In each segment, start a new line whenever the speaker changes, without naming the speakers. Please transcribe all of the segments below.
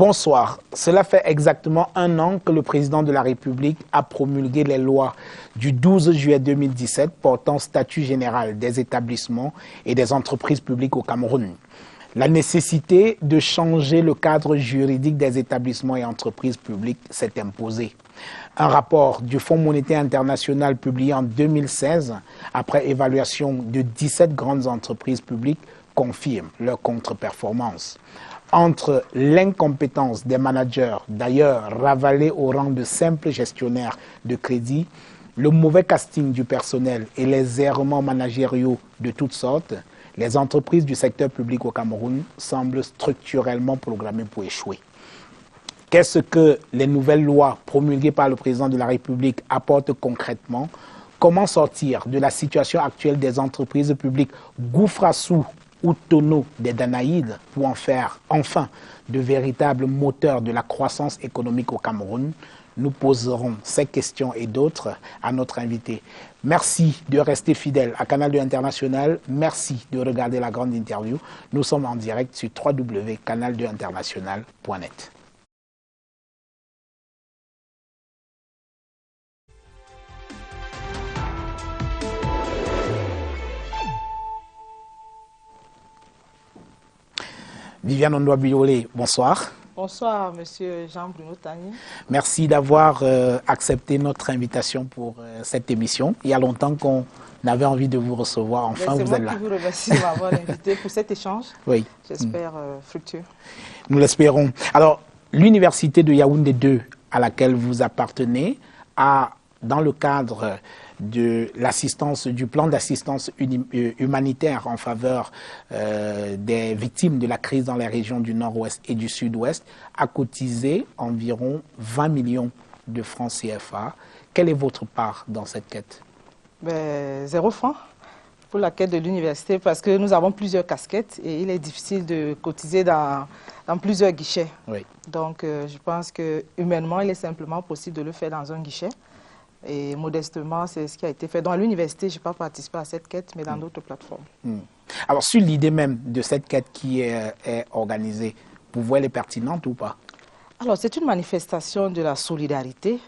Bonsoir. Cela fait exactement un an que le président de la République a promulgué les lois du 12 juillet 2017 portant statut général des établissements et des entreprises publiques au Cameroun. La nécessité de changer le cadre juridique des établissements et entreprises publiques s'est imposée. Un rapport du Fonds monétaire international publié en 2016, après évaluation de 17 grandes entreprises publiques, confirme leur contre-performance. Entre l'incompétence des managers, d'ailleurs ravalés au rang de simples gestionnaires de crédit, le mauvais casting du personnel et les errements managériaux de toutes sortes, les entreprises du secteur public au Cameroun semblent structurellement programmées pour échouer. Qu'est-ce que les nouvelles lois promulguées par le président de la République apportent concrètement? Comment sortir de la situation actuelle des entreprises publiques gouffre à sous ou tonneaux des Danaïdes pour en faire enfin de véritables moteurs de la croissance économique au Cameroun? Nous poserons ces questions et d'autres à notre invité. Merci de rester fidèle à Canal 2 International. Merci de regarder la grande interview. Nous sommes en direct sur www.canal2international.net. Viviane Ondoa-Biolé, bonsoir.
Bonsoir, monsieur Jean-Bruno Tagné.
Merci d'avoir accepté notre invitation pour cette émission. Il y a longtemps qu'on avait envie de vous recevoir. Enfin, vous êtes là.
C'est moi qui vous remercie de m'avoir invité pour cet échange.
Oui.
J'espère fructueux.
Nous l'espérons. Alors, l'université de Yaoundé 2, à laquelle vous appartenez, a, dans le cadre de l'assistance, du plan d'assistance humanitaire en faveur des victimes de la crise dans les régions du Nord-Ouest et du Sud-Ouest, a cotisé environ 20 millions de francs CFA. Quelle est votre part dans cette quête?
0 francs pour la quête de l'université, parce que nous avons plusieurs casquettes et il est difficile de cotiser dans plusieurs guichets.
Oui.
Donc, je pense que humainement, il est simplement possible de le faire dans un guichet. Et modestement, c'est ce qui a été fait. Dans l'université, je n'ai pas participé à cette quête, mais dans d'autres plateformes.
Alors, sur l'idée même de cette quête qui est organisée, vous voyez, elle est pertinente ou pas? Alors,
c'est une manifestation de la solidarité.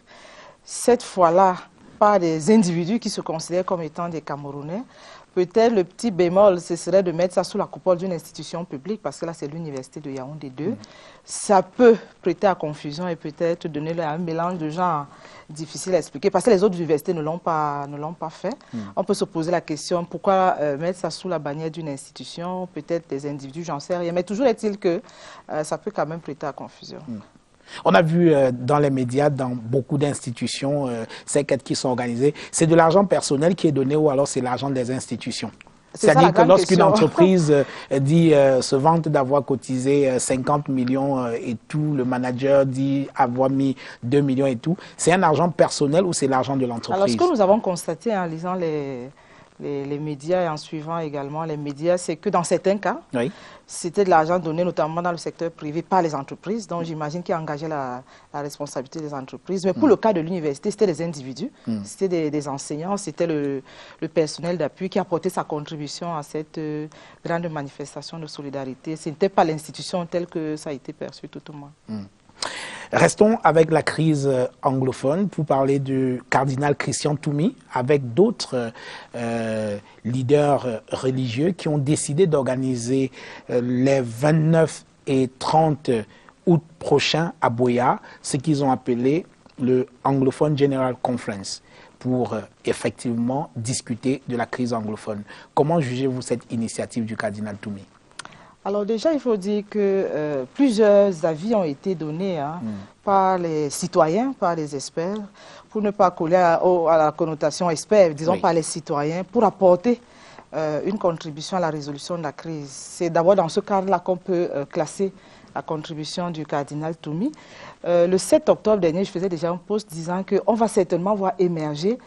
Cette fois-là, par des individus qui se considèrent comme étant des Camerounais. Peut-être le petit bémol, ce serait de mettre ça sous la coupole d'une institution publique, parce que là, c'est l'université de Yaoundé 2. Ça peut prêter à confusion et peut-être donner un mélange de gens difficile à expliquer, parce que les autres universités ne l'ont pas fait. On peut se poser la question, pourquoi mettre ça sous la bannière d'une institution, peut-être des individus, j'en sais rien. Mais toujours est-il que ça peut quand même prêter à confusion.
On a vu dans les médias, dans beaucoup d'institutions, ces quêtes qui sont organisées, c'est de l'argent personnel qui est donné ou alors c'est l'argent des institutions? C'est-à-dire que lorsqu'une entreprise dit, se vante d'avoir cotisé 50 millions et tout, le manager dit avoir mis 2 millions et tout, c'est un argent personnel ou c'est l'argent de l'entreprise?
Alors, ce que nous avons constaté en lisant les médias et en suivant également les médias, c'est que dans certains cas, c'était de l'argent donné notamment dans le secteur privé par les entreprises, donc j'imagine qu'ils engageaient la responsabilité des entreprises. Mais pour le cas de l'université, c'était des individus, c'était des enseignants, c'était le personnel d'appui qui apportait sa contribution à cette grande manifestation de solidarité. Ce n'était pas l'institution telle que ça a été perçu tout au moins.
Restons avec la crise anglophone pour parler du cardinal Christian Toumi, avec d'autres leaders religieux qui ont décidé d'organiser les 29 et 30 août prochains à Buea, ce qu'ils ont appelé le Anglophone General Conference, pour effectivement discuter de la crise anglophone. Comment jugez-vous cette initiative du cardinal Toumi?
Alors déjà, il faut dire que plusieurs avis ont été donnés par les citoyens, par les experts, pour ne pas coller à la connotation expert, disons par les citoyens, pour apporter une contribution à la résolution de la crise. C'est d'abord dans ce cadre-là qu'on peut classer la contribution du cardinal Toumi. Le 7 octobre dernier, je faisais déjà un post disant qu'on va certainement voir émerger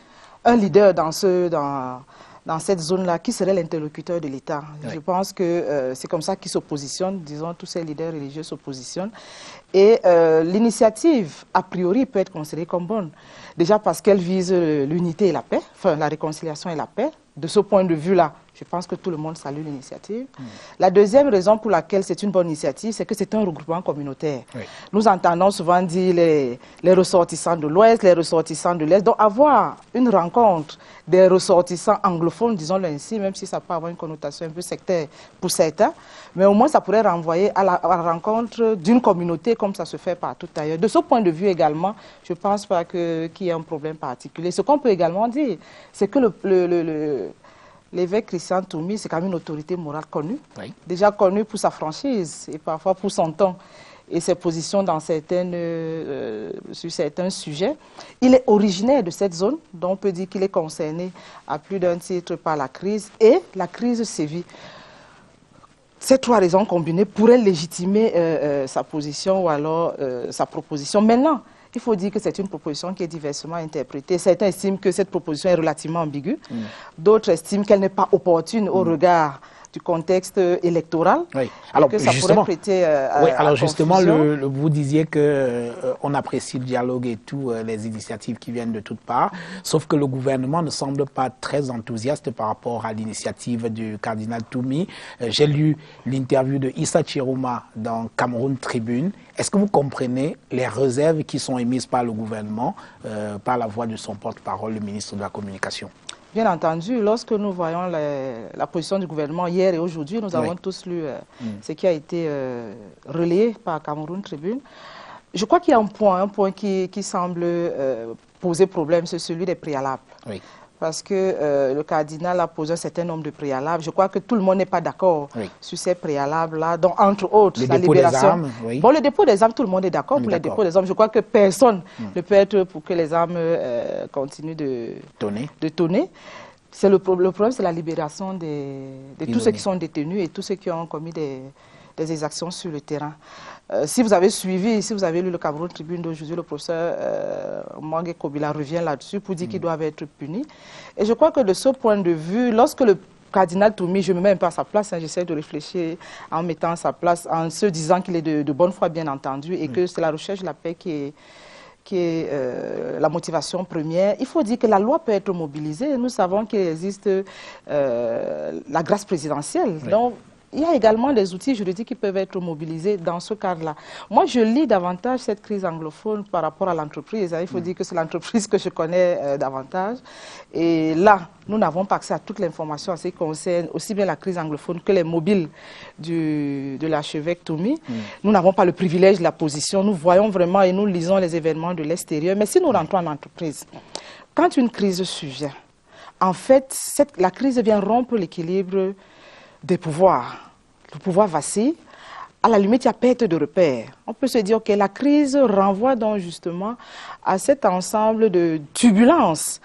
un leader dans cette zone-là, qui serait l'interlocuteur de l'État. Je pense que c'est comme ça qu'ils se positionnent, disons, tous ces leaders religieux se positionnent. Et l'initiative, a priori, peut être considérée comme bonne. Déjà parce qu'elle vise l'unité et la paix, enfin la réconciliation et la paix. De ce point de vue-là, Je pense que tout le monde salue l'initiative. La deuxième raison pour laquelle c'est une bonne initiative, c'est que c'est un regroupement communautaire. Oui. Nous entendons souvent dire les ressortissants de l'Ouest, les ressortissants de l'Est. Donc avoir une rencontre des ressortissants anglophones, disons-le ainsi, même si ça peut avoir une connotation un peu sectaire pour certains, mais au moins ça pourrait renvoyer à la rencontre d'une communauté comme ça se fait partout ailleurs. De ce point de vue également, je ne pense pas qu'il y ait un problème particulier. Ce qu'on peut également dire, c'est que l'évêque Christian Toumi, c'est quand même une autorité morale connue, oui. Déjà connue pour sa franchise et parfois pour son ton et ses positions dans sur certains sujets. Il est originaire de cette zone, donc on peut dire qu'il est concerné à plus d'un titre par la crise et la crise sévit. Ces trois raisons combinées pourraient légitimer sa position ou alors sa proposition. Maintenant, il faut dire que c'est une proposition qui est diversement interprétée. Certains estiment que cette proposition est relativement ambiguë. D'autres estiment qu'elle n'est pas opportune au regard du contexte électoral. Oui. Alors, que ça pourrait prêter
oui, alors justement, vous disiez qu'on apprécie le dialogue et tout, les initiatives qui viennent de toutes parts, sauf que le gouvernement ne semble pas très enthousiaste par rapport à l'initiative du cardinal Toumi. J'ai lu l'interview de Issa Chiroma dans Cameroun Tribune. Est-ce que vous comprenez les réserves qui sont émises par le gouvernement, par la voix de son porte-parole, le ministre de la Communication?
Bien entendu, lorsque nous voyons la position du gouvernement hier et aujourd'hui, nous avons tous lu ce qui a été relayé par Cameroun Tribune. Je crois qu'il y a un point qui semble poser problème, c'est celui des préalables. Oui. Parce que le cardinal a posé un certain nombre de préalables. Je crois que tout le monde n'est pas d'accord sur ces préalables-là. Donc, entre autres, la libération. Des armes, oui. Bon, le dépôt des armes, tout le monde est d'accord pour le dépôt des armes. Je crois que personne ne peut être pour que les armes continuent de tonner. Le problème, c'est la libération de tous ceux qui sont détenus et tous ceux qui ont commis des exactions sur le terrain. Si vous avez suivi, si vous avez lu le Cameroun Tribune d'aujourd'hui, le professeur Mwangi Kobila revient là-dessus pour dire qu'ils doivent être punis. Et je crois que de ce point de vue, lorsque le cardinal Toumi, je me mets un peu à sa place, j'essaie de réfléchir en mettant à sa place, en se disant qu'il est de bonne foi, bien entendu, et que c'est la recherche de la paix qui est la motivation première. Il faut dire que la loi peut être mobilisée. Nous savons qu'il existe la grâce présidentielle. Oui. Donc, il y a également des outils juridiques qui peuvent être mobilisés dans ce cadre-là. Moi, je lis davantage cette crise anglophone par rapport à l'entreprise. Il faut dire que c'est l'entreprise que je connais davantage. Et là, nous n'avons pas accès à toute l'information en ce qui concerne aussi bien la crise anglophone que les mobiles de l'archevêque Toumi. Nous n'avons pas le privilège de la position. Nous voyons vraiment et nous lisons les événements de l'extérieur. Mais si nous rentrons en entreprise, quand une crise survient, en fait, la crise vient rompre l'équilibre des pouvoirs. Le pouvoir vacille. À la limite, il y a perte de repères. On peut se dire que la crise renvoie donc justement à cet ensemble de turbulences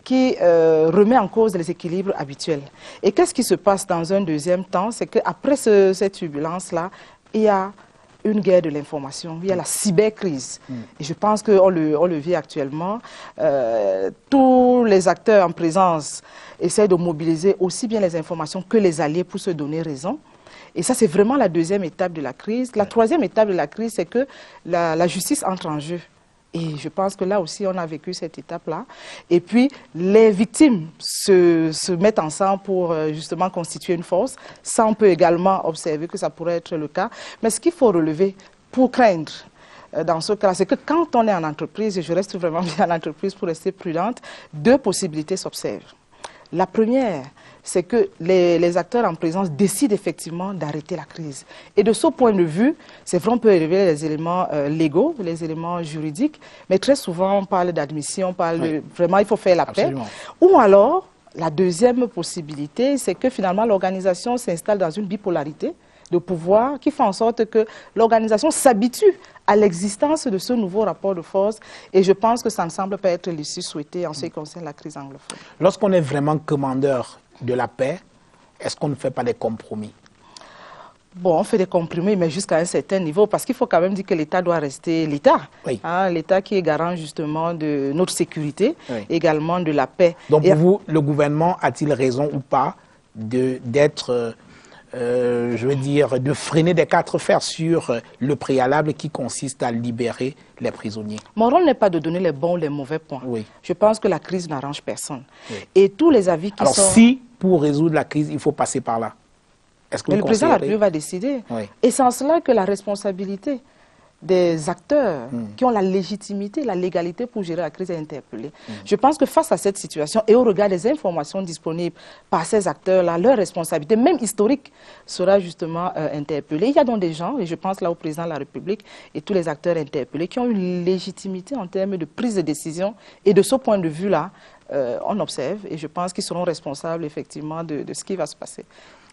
qui remet en cause les équilibres habituels. Et qu'est-ce qui se passe dans un deuxième temps? C'est qu'après cette turbulence-là, il y a une guerre de l'information, il y a la cybercrise. Et je pense qu'on le vit actuellement. Tous les acteurs en présence essaient de mobiliser aussi bien les informations que les alliés pour se donner raison. Et ça, c'est vraiment la deuxième étape de la crise. La troisième étape de la crise, c'est que la justice entre en jeu. Et je pense que là aussi, on a vécu cette étape-là. Et puis, les victimes se mettent ensemble pour justement constituer une force. Ça, on peut également observer que ça pourrait être le cas. Mais ce qu'il faut relever pour craindre dans ce cas, c'est que quand on est en entreprise, et je reste vraiment bien en entreprise pour rester prudente, deux possibilités s'observent. La première, c'est que les acteurs en présence décident effectivement d'arrêter la crise. Et de ce point de vue, c'est vrai, on peut élever les éléments légaux, les éléments juridiques, mais très souvent on parle d'admission, on parle de vraiment il faut faire la paix. Ou alors, la deuxième possibilité, c'est que finalement l'organisation s'installe dans une bipolarité de pouvoir qui fait en sorte que l'organisation s'habitue à l'existence de ce nouveau rapport de force et je pense que ça ne semble pas être l'issue souhaitée en ce qui concerne la crise anglophone.
Lorsqu'on est vraiment commandeur de la paix, est-ce qu'on ne fait pas des compromis?
Bon, on fait des compromis, mais jusqu'à un certain niveau, parce qu'il faut quand même dire que l'État doit rester l'État. Oui. Hein, l'État qui est garant justement de notre sécurité, également de la paix.
Donc pour vous, le gouvernement a-t-il raison ou pas d'être... je veux dire, de freiner des quatre fers sur le préalable qui consiste à libérer les prisonniers?
Mon rôle n'est pas de donner les bons ou les mauvais points. Oui. Je pense que la crise n'arrange personne. Oui. Et tous les avis qui sont...
Alors si pour résoudre la crise, il faut passer par là. Est-ce que
le président de la République va décider.
Oui.
Et c'est en cela que la responsabilité des acteurs qui ont la légitimité, la légalité pour gérer la crise est interpellée. Je pense que face à cette situation et au regard des informations disponibles par ces acteurs-là, leur responsabilité, même historique, sera justement interpellée. Il y a donc des gens, et je pense là au président de la République et tous les acteurs interpellés, qui ont une légitimité en termes de prise de décision. Et de ce point de vue-là, on observe et je pense qu'ils seront responsables effectivement de ce qui va se passer.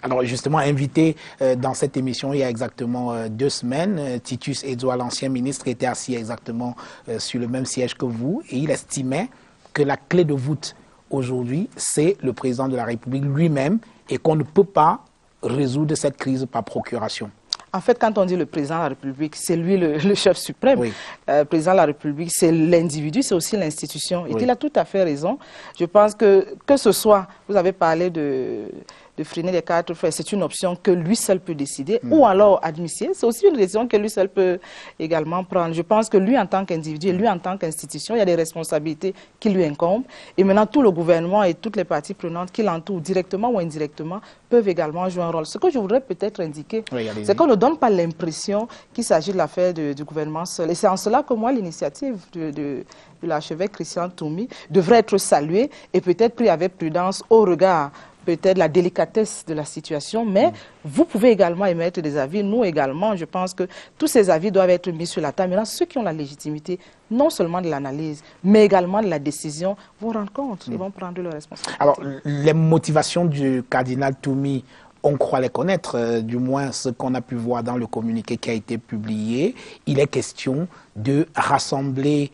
Alors justement, invité dans cette émission il y a exactement 2 semaines, Titus Edouard, l'ancien ministre, était assis exactement sur le même siège que vous et il estimait que la clé de voûte aujourd'hui, c'est le président de la République lui-même et qu'on ne peut pas résoudre cette crise par procuration.
En fait, quand on dit le président de la République, c'est lui le chef suprême.
Oui.
Le président de la République, c'est l'individu, c'est aussi l'institution. Et il a tout à fait raison. Je pense que ce soit, vous avez parlé de freiner les 4 feux, c'est une option que lui seul peut décider, ou alors admissible, c'est aussi une décision que lui seul peut également prendre. Je pense que lui en tant qu'individu et lui en tant qu'institution, il y a des responsabilités qui lui incombent. Et maintenant, tout le gouvernement et toutes les parties prenantes qui l'entourent, directement ou indirectement, peuvent également jouer un rôle. Ce que je voudrais peut-être indiquer, c'est qu'on ne donne pas l'impression qu'il s'agit de l'affaire du gouvernement seul. Et c'est en cela que moi, l'initiative de l'archevêque Christian Toumi devrait être saluée et peut-être prise avec prudence au regard peut-être la délicatesse de la situation, mais vous pouvez également émettre des avis. Nous également, je pense que tous ces avis doivent être mis sur la table. Maintenant, ceux qui ont la légitimité, non seulement de l'analyse, mais également de la décision, vont rendre compte et vont prendre leurs responsabilités.
Alors, les motivations du cardinal Toumi, on croit les connaître, du moins ce qu'on a pu voir dans le communiqué qui a été publié. Il est question de rassembler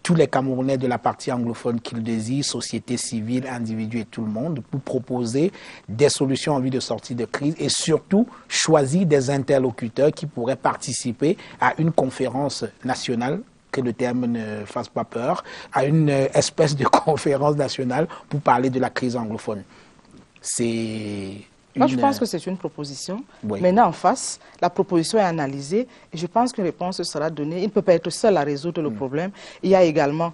tous les Camerounais de la partie anglophone qu'ils désirent, société civile, individus et tout le monde, pour proposer des solutions en vue de sortie de crise et surtout choisir des interlocuteurs qui pourraient participer à une conférence nationale, que le terme ne fasse pas peur, à une espèce de conférence nationale pour parler de la crise anglophone.
Moi, je pense que c'est une proposition.
Oui.
Maintenant, en face, la proposition est analysée et je pense qu'une réponse sera donnée. Il ne peut pas être seul à résoudre le problème. Il y a également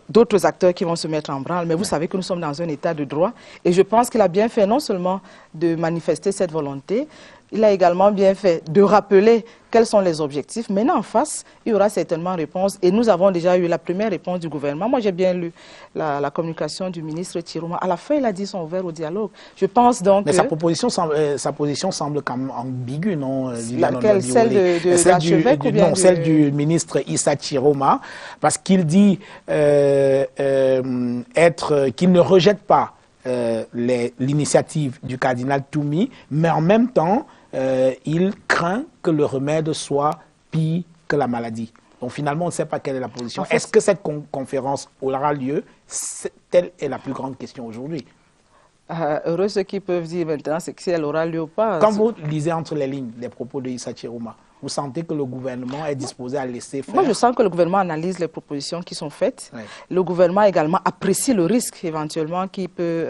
d'autres acteurs qui vont se mettre en branle, mais vous savez que nous sommes dans un état de droit et je pense qu'il a bien fait non seulement de manifester cette volonté, il a également bien fait de rappeler quels sont les objectifs. Maintenant, en face, il y aura certainement réponse. Et nous avons déjà eu la première réponse du gouvernement. Moi, j'ai bien lu la communication du ministre Chiroma. À la fin, il a dit qu'ils sont ouverts au dialogue. Je pense donc
mais
que...
sa position semble quand même ambiguë, non?
Laquelle? Celle de l'archevêque ou bien
non, celle du ministre Issa Chiroma, parce qu'il dit qu'il ne rejette pas l'initiative du cardinal Toumi, mais en même temps, il craint que le remède soit pire que la maladie. Donc finalement, on ne sait pas quelle est la position. En fait, est-ce que cette conférence aura lieu? Telle est la plus grande question aujourd'hui.
Heureux ceux qui peuvent dire maintenant c'est que si elle aura lieu ou pas.
Quand vous lisez entre les lignes les propos de Issa Chiroma, vous sentez que le gouvernement est disposé à laisser faire?
Moi, je sens que le gouvernement analyse les propositions qui sont faites.
Oui.
Le gouvernement également apprécie le risque éventuellement qui peut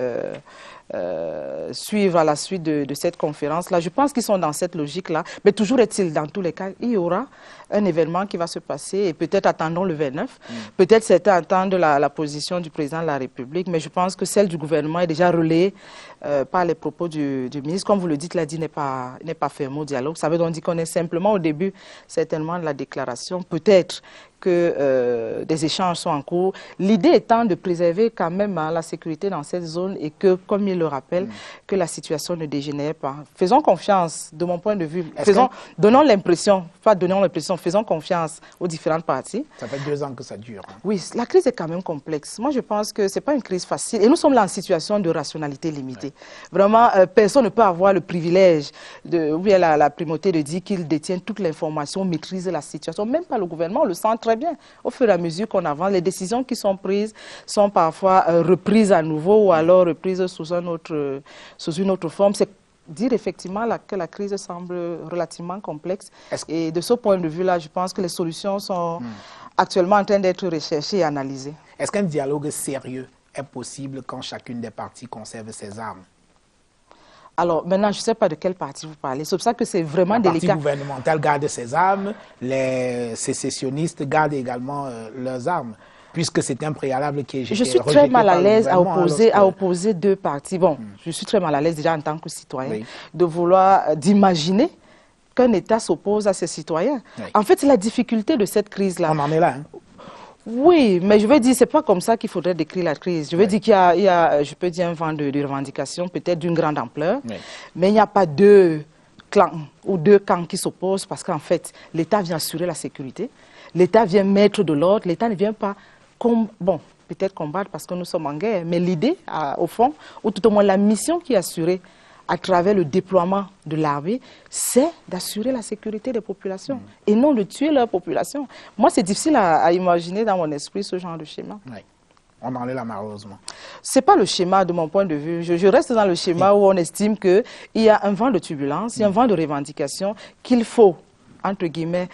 suivre à la suite de cette conférence-là. Je pense qu'ils sont dans cette logique-là. Mais toujours est-il, dans tous les cas, il y aura un événement qui va se passer et peut-être attendons le 29. Peut-être certains attendent la position du président de la République, mais je pense que celle du gouvernement est déjà relayée par les propos du ministre. Comme vous le dites, l'a dit, n'est pas fermé au dialogue. Ça veut donc dire qu'on est simplement au début, certainement, de la déclaration. Peut-être que des échanges sont en cours. L'idée étant de préserver quand même la sécurité dans cette zone et que, comme il le rappelle, que la situation ne dégénère pas. Faisons confiance, de mon point de vue. Donnons l'impression, pas donnons l'impression, faisons confiance aux différentes parties.
Ça fait 2 ans que ça dure. Hein.
Oui, la crise est quand même complexe. Moi, je pense que ce n'est pas une crise facile. Et nous sommes là en situation de rationalité limitée. Ouais. Vraiment, personne ne peut avoir le privilège ou bien la primauté de dire qu'il détient toute l'information, maîtrise la situation. Même pas le gouvernement, on le sent très bien. Au fur et à mesure qu'on avance, les décisions qui sont prises sont parfois reprises à nouveau ou alors reprises sous une autre forme. C'est dire effectivement que la crise semble relativement complexe. Et de ce point de vue-là, je pense que les solutions sont actuellement en train d'être recherchées et analysées.
Est-ce qu'un dialogue sérieux est possible quand chacune des parties conserve ses armes?
Alors, maintenant, je ne sais pas de quelle partie vous parlez. C'est pour ça que c'est vraiment délicat.
La partie gouvernementale garde ses armes, les sécessionnistes gardent également leurs armes. puisque c'était un préalable qui est
Je suis très mal à l'aise à opposer deux partis. Bon, je suis très mal à l'aise déjà en tant que citoyen de vouloir, d'imaginer qu'un État s'oppose à ses citoyens. Oui. En fait, c'est la difficulté de cette crise-là.
On en est là, hein?
Oui, mais je veux dire, c'est pas comme ça qu'il faudrait décrire la crise. Je veux dire qu'il y a, je peux dire, un vent de revendications peut-être d'une grande ampleur, mais il n'y a pas deux clans ou deux camps qui s'opposent parce qu'en fait, l'État vient assurer la sécurité, l'État vient mettre de l'ordre, l'État ne vient pas, bon, peut-être combattre parce que nous sommes en guerre, mais l'idée, au fond, ou tout au moins la mission qui est assurée à travers le déploiement de l'armée, c'est d'assurer la sécurité des populations et non de tuer leur population. Moi, c'est difficile à imaginer dans mon esprit ce genre de schéma.
Oui. On en est là malheureusement.
Ce n'est pas le schéma de mon point de vue. Je reste dans le schéma où on estime qu'il y a un vent de turbulence, il y a un vent de revendication qu'il faut, entre guillemets,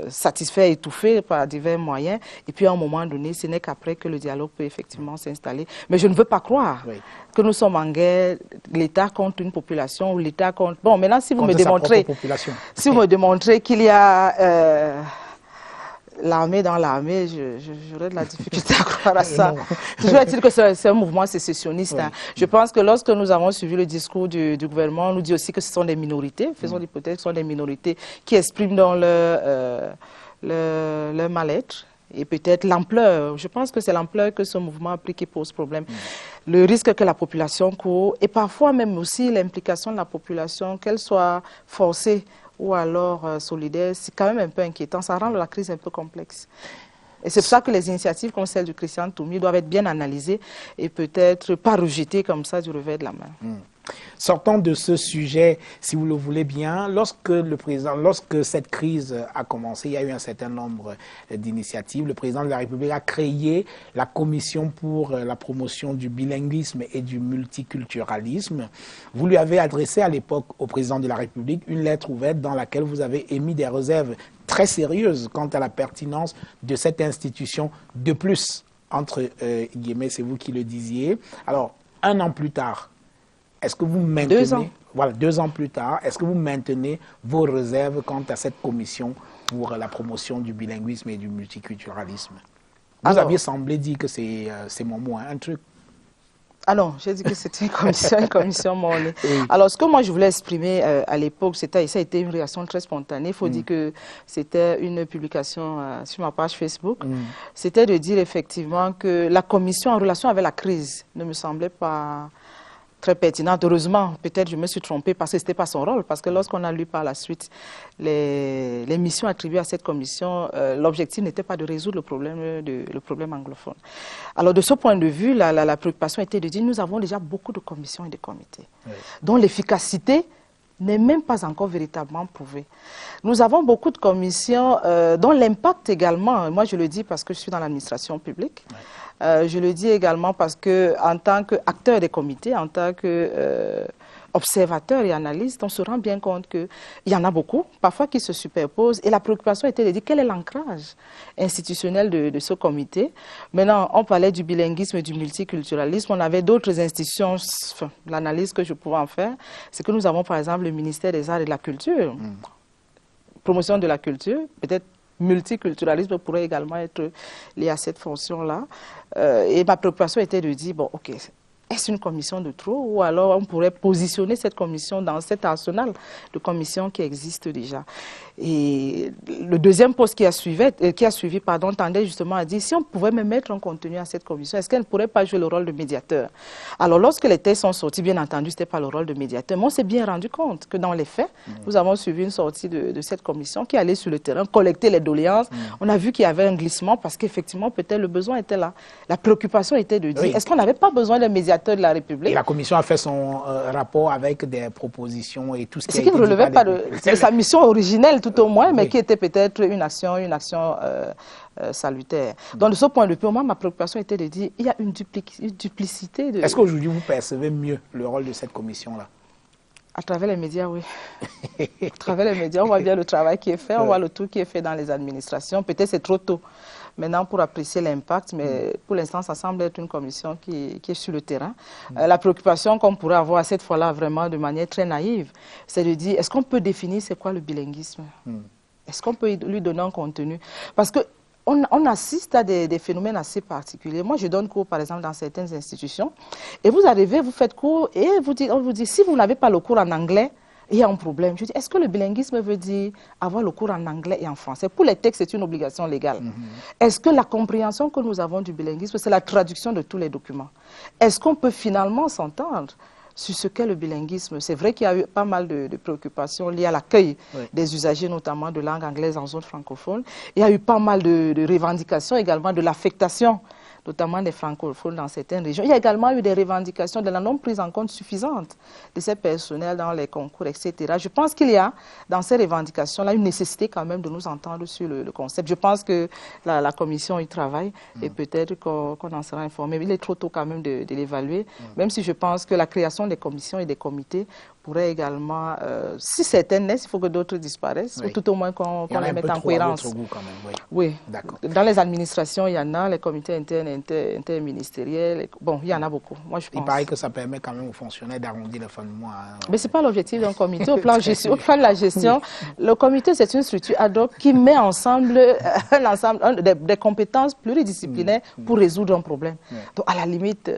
satisfaire, étouffer par divers moyens. Et puis à un moment donné, ce n'est qu'après que le dialogue peut effectivement s'installer. Mais je ne veux pas croire que nous sommes en guerre, l'État contre une population ou l'État contre... Bon, maintenant, si vous me démontrez, si vous me démontrez qu'il y a... l'armée dans l'armée, j'aurais de la difficulté à croire à ça. Toujours est-il que c'est un mouvement sécessionniste. Hein. Je pense que lorsque nous avons suivi le discours du gouvernement, on nous dit aussi que ce sont des minorités, faisons l'hypothèse que ce sont des minorités qui expriment dans leur mal-être et peut-être l'ampleur. Je pense que c'est l'ampleur que ce mouvement a pris qui pose problème. Le risque que la population court et parfois même aussi l'implication de la population, qu'elle soit forcée ou alors solidaire, c'est quand même un peu inquiétant. Ça rend la crise un peu complexe. Et c'est pour ça que les initiatives comme celle du Christian Toumi doivent être bien analysées et peut-être pas rejetées comme ça du revers de la main.
Sortons de ce sujet, si vous le voulez bien. Lorsque cette crise a commencé, il y a eu un certain nombre d'initiatives. Le président de la République a créé la commission pour la promotion du bilinguisme et du multiculturalisme. Vous lui avez adressé à l'époque au président de la République une lettre ouverte dans laquelle vous avez émis des réserves très sérieuses quant à la pertinence de cette institution. De plus, entre guillemets, c'est vous qui le disiez. Alors, un an plus tard, est-ce que vous maintenez,
2 ans.
Voilà, 2 ans plus tard, est-ce que vous maintenez vos réserves quant à cette commission pour la promotion du bilinguisme et du multiculturalisme? Vous aviez semblé dire que c'est mon mot, hein, un truc.
Ah non, j'ai dit que c'était une commission mornée. Alors, ce que moi je voulais exprimer à l'époque, ça a été une réaction très spontanée. Il faut dire que c'était une publication sur ma page Facebook. C'était de dire effectivement que la commission en relation avec la crise ne me semblait pas très pertinente. Heureusement, peut-être je me suis trompée parce que ce n'était pas son rôle. Parce que lorsqu'on a lu par la suite les missions attribuées à cette commission, l'objectif n'était pas de résoudre le problème anglophone. Alors de ce point de vue, la préoccupation était de dire nous avons déjà beaucoup de commissions et de comités dont l'efficacité n'est même pas encore véritablement prouvée. Nous avons beaucoup de commissions dont l'impact également, moi je le dis parce que je suis dans l'administration publique, je le dis également parce que en tant qu'acteur des comités, en tant qu'observateur et analyste, on se rend bien compte qu'il y en a beaucoup, parfois qui se superposent. Et la préoccupation était de dire quel est l'ancrage institutionnel de ce comité. Maintenant, on parlait du bilinguisme et du multiculturalisme. On avait d'autres institutions, l'analyse que je pouvais en faire, c'est que nous avons par exemple le ministère des Arts et de la Culture, promotion de la culture, peut-être multiculturalisme pourrait également être lié à cette fonction-là. Et ma préoccupation était de dire, bon, ok, est-ce une commission de trop ou alors on pourrait positionner cette commission dans cet arsenal de commissions qui existe déjà. Et le deuxième poste qui a suivi, tendait justement à dire si on pouvait même mettre un contenu à cette commission, est-ce qu'elle ne pourrait pas jouer le rôle de médiateur? Alors lorsque les textes sont sortis, bien entendu, ce n'était pas le rôle de médiateur, mais on s'est bien rendu compte que dans les faits, nous avons suivi une sortie de cette commission qui allait sur le terrain, collecter les doléances. On a vu qu'il y avait un glissement parce qu'effectivement, peut-être le besoin était là. La préoccupation était de dire, est-ce qu'on n'avait pas besoin d'un médiateur de la République?
Et la commission a fait son rapport avec des propositions et tout ce qui a été
dit. Ce qui ne relevait pas de sa mission originelle, tout au moins, mais qui était peut-être une action salutaire. Donc, de ce point de vue, moi, ma préoccupation était de dire il y a une duplicité de...
Est-ce qu'aujourd'hui, vous percevez mieux le rôle de cette commission-là?
À travers les médias, oui. À travers les médias, on voit bien le travail qui est fait, on voit le tout qui est fait dans les administrations. Peut-être c'est trop tôt maintenant pour apprécier l'impact, mais pour l'instant, ça semble être une commission qui est sur le terrain. La préoccupation qu'on pourrait avoir cette fois-là, vraiment de manière très naïve, c'est de dire, est-ce qu'on peut définir c'est quoi le bilinguisme? Est-ce qu'on peut lui donner un contenu? Parce que on assiste à des phénomènes assez particuliers. Moi, je donne cours, par exemple, dans certaines institutions, et vous arrivez, vous faites cours, et on vous dit, si vous n'avez pas le cours en anglais, il y a un problème. Je dis, est-ce que le bilinguisme veut dire avoir le cours en anglais et en français? Pour les textes, c'est une obligation légale. Est-ce que la compréhension que nous avons du bilinguisme, c'est la traduction de tous les documents? Est-ce qu'on peut finalement s'entendre sur ce qu'est le bilinguisme? C'est vrai qu'il y a eu pas mal de préoccupations liées à l'accueil des usagers, notamment de langue anglaise en zone francophone. Il y a eu pas mal de revendications également de l'affectation, notamment des francophones dans certaines régions. Il y a également eu des revendications de la non-prise en compte suffisante de ces personnels dans les concours, etc. Je pense qu'il y a, dans ces revendications-là, une nécessité quand même de nous entendre sur le concept. Je pense que la commission y travaille et peut-être qu'on en sera informé. Il est trop tôt quand même de l'évaluer, même si je pense que la création des commissions et des comités pourrait également, si certaines naissent, il faut que d'autres disparaissent, ou tout au moins qu'on les mette en cohérence. Oui. Dans les administrations, il y en a, les comités internes, interministériels, bon, il y en a beaucoup. Moi, je pense.
Il paraît que ça permet quand même aux fonctionnaires d'arrondir le fin de mois.
Mais ce n'est pas l'objectif d'un comité. Au plan de la gestion, le comité, c'est une structure ad hoc qui met ensemble un ensemble des compétences pluridisciplinaires pour résoudre un problème. Donc, à la limite,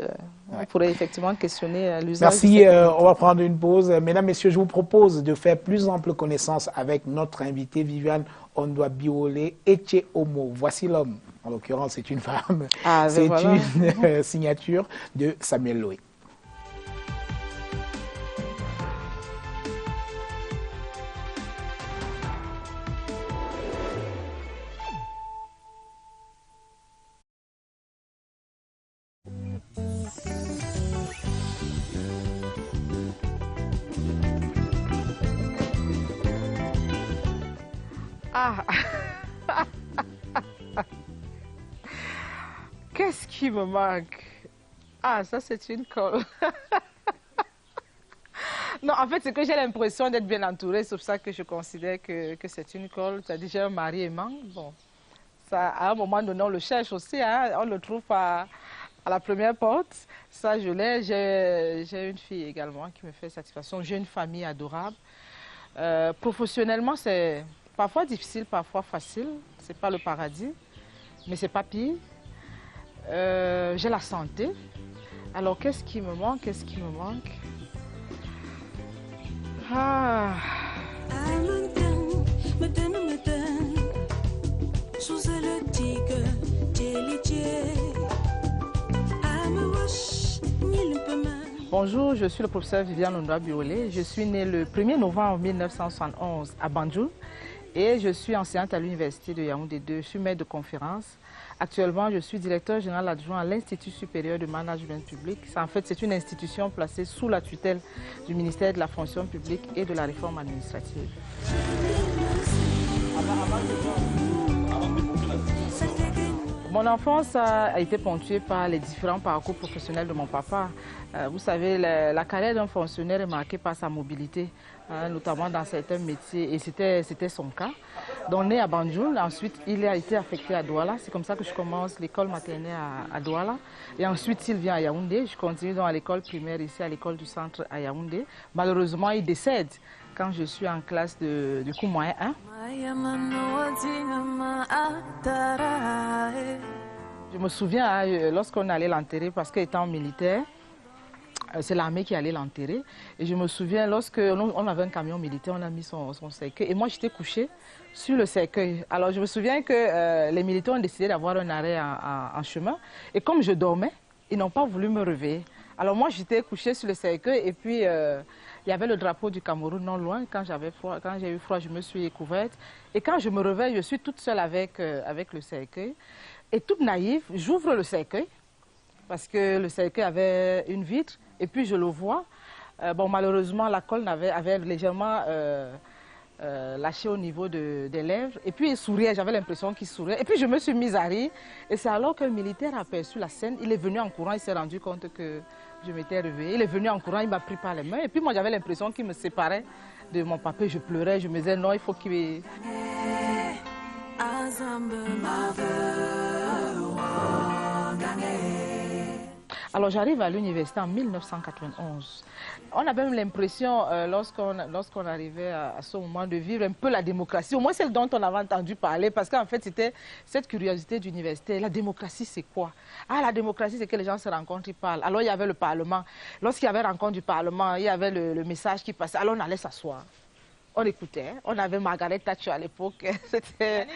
on pourrait effectivement questionner l'usage.
Merci, on va prendre une pause. Mesdames, Messieurs, je vous propose de faire plus ample connaissance avec notre invitée Viviane Ondoa-Biolé Eche-Omo. Voici l'homme. En l'occurrence, c'est une femme. C'est une signature de Samuel Loé.
Ah. Qu'est-ce qui me manque? Ah, ça c'est une colle. Non, en fait, c'est que j'ai l'impression d'être bien entourée. C'est pour ça que je considère que c'est une colle. Tu as déjà un mari aimant. Bon, ça, à un moment donné, on le cherche aussi. Hein, on le trouve à la première porte. Ça, je l'ai. J'ai une fille également qui me fait satisfaction. J'ai une famille adorable. Professionnellement, c'est parfois difficile, parfois facile. C'est pas le paradis, mais c'est pas pire. J'ai la santé. Alors, qu'est-ce qui me manque? Qu'est-ce qui me manque? Ah. Bonjour, je suis le professeur Viviane Ondoa-Biolé. Je suis née le 1er novembre 1971 à Banjul et je suis enseignante à l'université de Yaoundé 2. Je suis maître de conférence. Actuellement, je suis directeur général adjoint à l'Institut supérieur de management public. En fait, c'est une institution placée sous la tutelle du ministère de la fonction publique et de la réforme administrative. Mon enfance a été ponctuée par les différents parcours professionnels de mon papa. Vous savez, la carrière d'un fonctionnaire est marquée par sa mobilité, notamment dans certains métiers, et c'était son cas. Donc, né à Banjul, ensuite il a été affecté à Douala. C'est comme ça que je commence l'école maternelle à Douala. Et ensuite, il vient à Yaoundé. Je continue dans l'école primaire ici, à l'école du centre à Yaoundé. Malheureusement, il décède quand je suis en classe de cours moyen 1. Je me souviens, lorsqu'on allait l'enterrer, parce qu'étant militaire, c'est l'armée qui allait l'enterrer. Et je me souviens, lorsqu'on avait un camion militaire, on a mis son cercueil. Et moi, j'étais couchée sur le cercueil. Alors, je me souviens que les militaires ont décidé d'avoir un arrêt en chemin. Et comme je dormais, ils n'ont pas voulu me réveiller. Alors, moi, j'étais couchée sur le cercueil. Et puis, il y avait le drapeau du Cameroun non loin. Quand j'ai eu froid, je me suis couverte. Et quand je me réveille, je suis toute seule avec le cercueil. Et toute naïve, j'ouvre le cercueil. Parce que le cercueil avait une vitre. Et puis je le vois. Bon, malheureusement, la colle avait légèrement lâché au niveau des lèvres. Et puis il souriait, j'avais l'impression qu'il souriait. Et puis je me suis mise à rire. Et c'est alors qu'un militaire a aperçu la scène. Il est venu en courant, il s'est rendu compte que je m'étais réveillée. Il est venu en courant, il m'a pris par les mains. Et puis moi, j'avais l'impression qu'il me séparait de mon papa. Je pleurais, je me disais non, il faut qu'il... Alors j'arrive à l'université en 1991. On a même l'impression, lorsqu'on arrivait à ce moment, de vivre un peu la démocratie. Au moins celle dont on avait entendu parler, parce qu'en fait c'était cette curiosité d'université. La démocratie c'est quoi? Ah, la démocratie c'est que les gens se rencontrent, ils parlent. Alors il y avait le Parlement. Lorsqu'il y avait rencontre du Parlement, il y avait le message qui passait. Alors on allait s'asseoir. On écoutait. On avait Margaret Thatcher à l'époque. C'était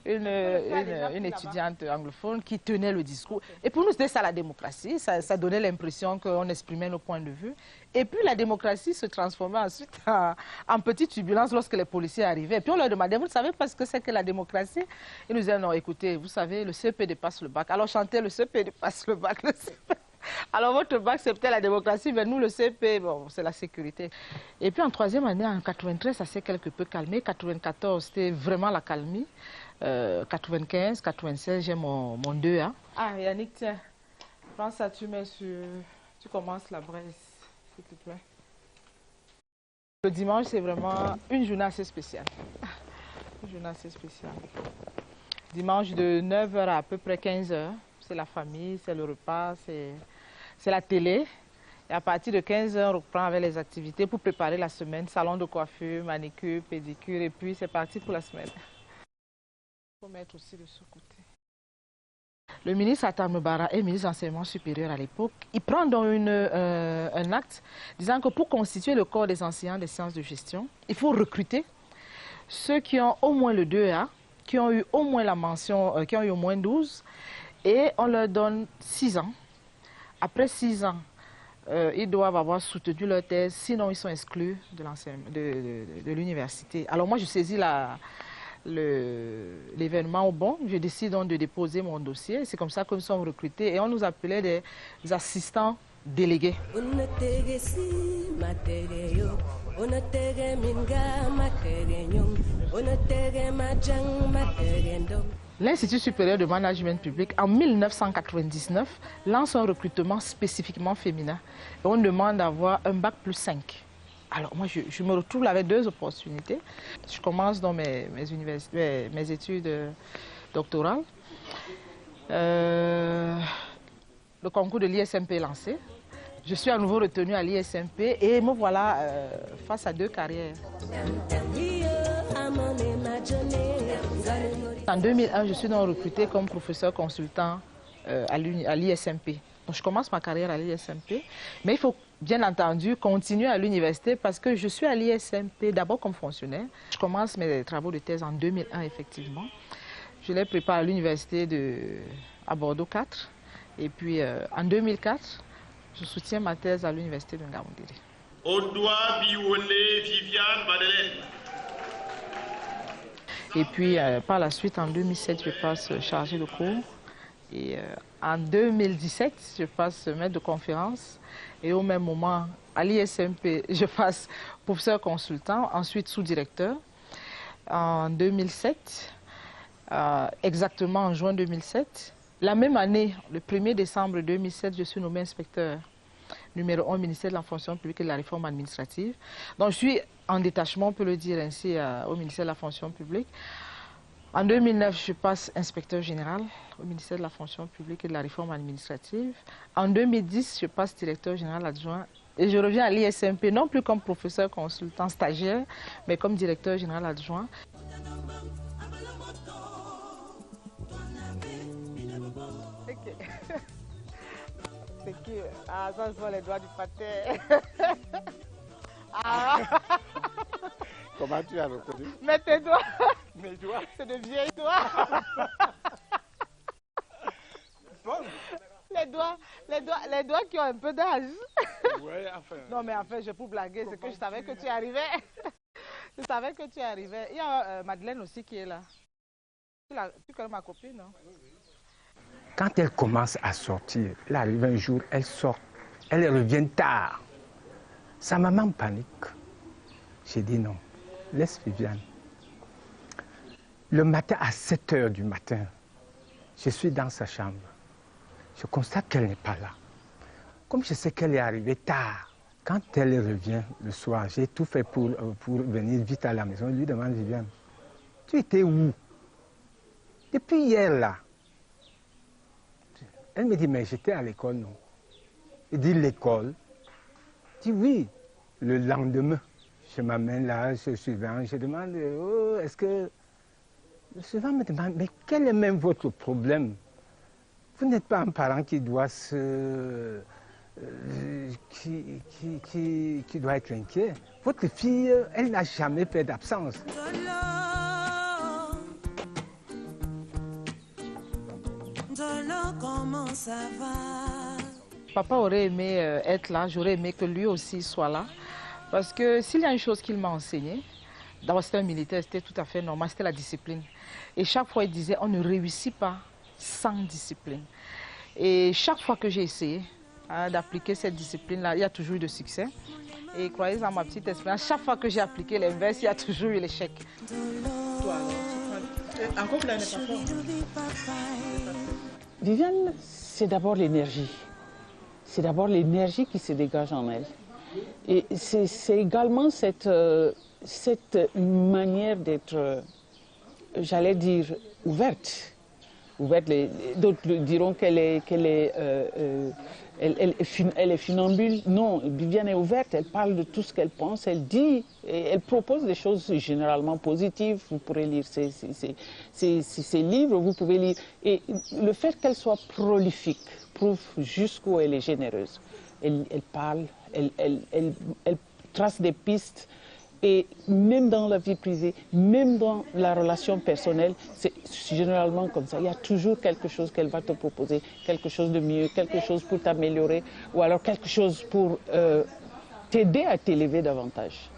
une étudiante anglophone qui tenait le discours. Et pour nous, c'était ça la démocratie. Ça donnait l'impression qu'on exprimait nos points de vue. Et puis la démocratie se transformait ensuite en petite turbulence lorsque les policiers arrivaient. Et puis on leur demandait, vous ne savez pas ce que c'est que la démocratie? Ils nous disaient, non, écoutez, vous savez, le CP dépasse le bac. Alors chantez, le CP dépasse le bac. Alors votre bac, c'est peut-être la démocratie, mais nous, le CP, bon, c'est la sécurité. Et puis en troisième année, en 93, ça s'est quelque peu calmé. 94, c'était vraiment la calmie. 95, 96, j'ai mon 2A. Ah, Yannick, tiens, prends ça, tu mets sur... Tu commences la braise, s'il te plaît. Le dimanche, c'est vraiment une journée assez spéciale. Une journée assez spéciale. Dimanche de 9h à peu près 15h, c'est la famille, c'est le repas, c'est la télé. Et à partir de 15h, on reprend avec les activités pour préparer la semaine. Salon de coiffure, manicure, pédicure, et puis c'est parti pour la semaine. Il faut mettre aussi de ce côté. Le ministre Atam Bara est ministre d'enseignement supérieur à l'époque. Il prend donc un acte disant que pour constituer le corps des enseignants des sciences de gestion, il faut recruter ceux qui ont au moins le 2A, qui ont eu au moins la mention, qui ont eu au moins 12, et on leur donne 6 ans. Après 6 ans, ils doivent avoir soutenu leur thèse, sinon ils sont exclus de l'université. Alors moi, je saisis l'événement au bon, je décide donc de déposer mon dossier. C'est comme ça que nous sommes recrutés et on nous appelait des assistants délégués. L'Institut supérieur de management public, en 1999, lance un recrutement spécifiquement féminin. Et on demande d'avoir un bac plus 5. Alors moi, je me retrouve avec 2 opportunités. Je commence dans mes études doctorales. Le concours de l'ISMP est lancé. Je suis à nouveau retenue à l'ISMP et me voilà face à 2 carrières. En 2001, je suis donc recrutée comme professeur consultant à l'ISMP. Donc, je commence ma carrière à l'ISMP, mais il faut bien entendu continuer à l'université parce que je suis à l'ISMP d'abord comme fonctionnaire. Je commence mes travaux de thèse en 2001, effectivement. Je les prépare à l'université à Bordeaux 4. Et puis, en 2004, je soutiens ma thèse à l'université de Ngaoundéré.
Odoa Biwone Viviane Madeleine.
Et puis, par la suite, en 2007, je passe chargé de cours. Et en 2017, je passe maître de conférence. Et au même moment, à l'ISMP, je passe professeur consultant, ensuite sous-directeur. En 2007, exactement en juin 2007, la même année, le 1er décembre 2007, je suis nommé inspecteur numéro 1 au ministère de la fonction publique et de la réforme administrative. Donc je suis en détachement, on peut le dire ainsi, au ministère de la fonction publique. En 2009, je passe inspecteur général au ministère de la fonction publique et de la réforme administrative. En 2010, je passe directeur général adjoint et je reviens à l'ISMP, non plus comme professeur consultant stagiaire, mais comme directeur général adjoint. C'est qui? Ah, ça ce sont les doigts du pâté. Ah.
Comment tu as reconnu?
Mets tes doigts.
Mes doigts.
C'est de vieilles doigts.
Bon.
Les doigts qui ont un peu d'âge.
Oui, enfin.
Non, mais en fait, je peux blaguer, c'est que je savais que tu arrivais. Je savais que tu arrivais. Il y a Madeleine aussi qui est là. Tu connais ma copine, non?
Quand elle commence à sortir, elle arrive un jour, elle sort, elle revient tard. Sa maman panique. J'ai dit non, laisse Viviane. Le matin, à 7h du matin, je suis dans sa chambre. Je constate qu'elle n'est pas là. Comme je sais qu'elle est arrivée tard, quand elle revient le soir, j'ai tout fait pour venir vite à la maison. Je lui demande, Viviane, tu étais où? Depuis hier là. Elle me dit, mais j'étais à l'école, non. Il dit l'école. Je dis oui. Le lendemain, je m'amène là, je suis suivant, je demande, oh, est-ce que... Le suivant me demande, mais quel est même votre problème? Vous n'êtes pas un parent qui doit qui doit être inquiet. Votre fille, elle n'a jamais fait d'absence.
Comment ça va?
Papa aurait aimé être là, j'aurais aimé que lui aussi soit là. Parce que s'il y a une chose qu'il m'a enseignée, d'abord c'était un militaire, c'était tout à fait normal, c'était la discipline. Et chaque fois il disait, on ne réussit pas sans discipline. Et chaque fois que j'ai essayé d'appliquer cette discipline-là, il y a toujours eu de succès. Et croyez en ma petite expérience, chaque fois que j'ai appliqué l'inverse, il y a toujours eu l'échec. Encore que là, n'est pas fort.
Viviane, c'est d'abord l'énergie. C'est d'abord l'énergie qui se dégage en elle. Et c'est également cette manière d'être, j'allais dire, ouverte. D'autres diront qu'elle est funambule. Non, Viviane est ouverte, elle parle de tout ce qu'elle pense, elle dit, et elle propose des choses généralement positives. Vous pourrez lire ses livres, vous pouvez lire. Et le fait qu'elle soit prolifique prouve jusqu'où elle est généreuse. Elle parle, elle trace des pistes. Et même dans la vie privée, même dans la relation personnelle, c'est généralement comme ça. Il y a toujours quelque chose qu'elle va te proposer, quelque chose de mieux, quelque chose pour t'améliorer, ou alors quelque chose pour t'aider à t'élever davantage.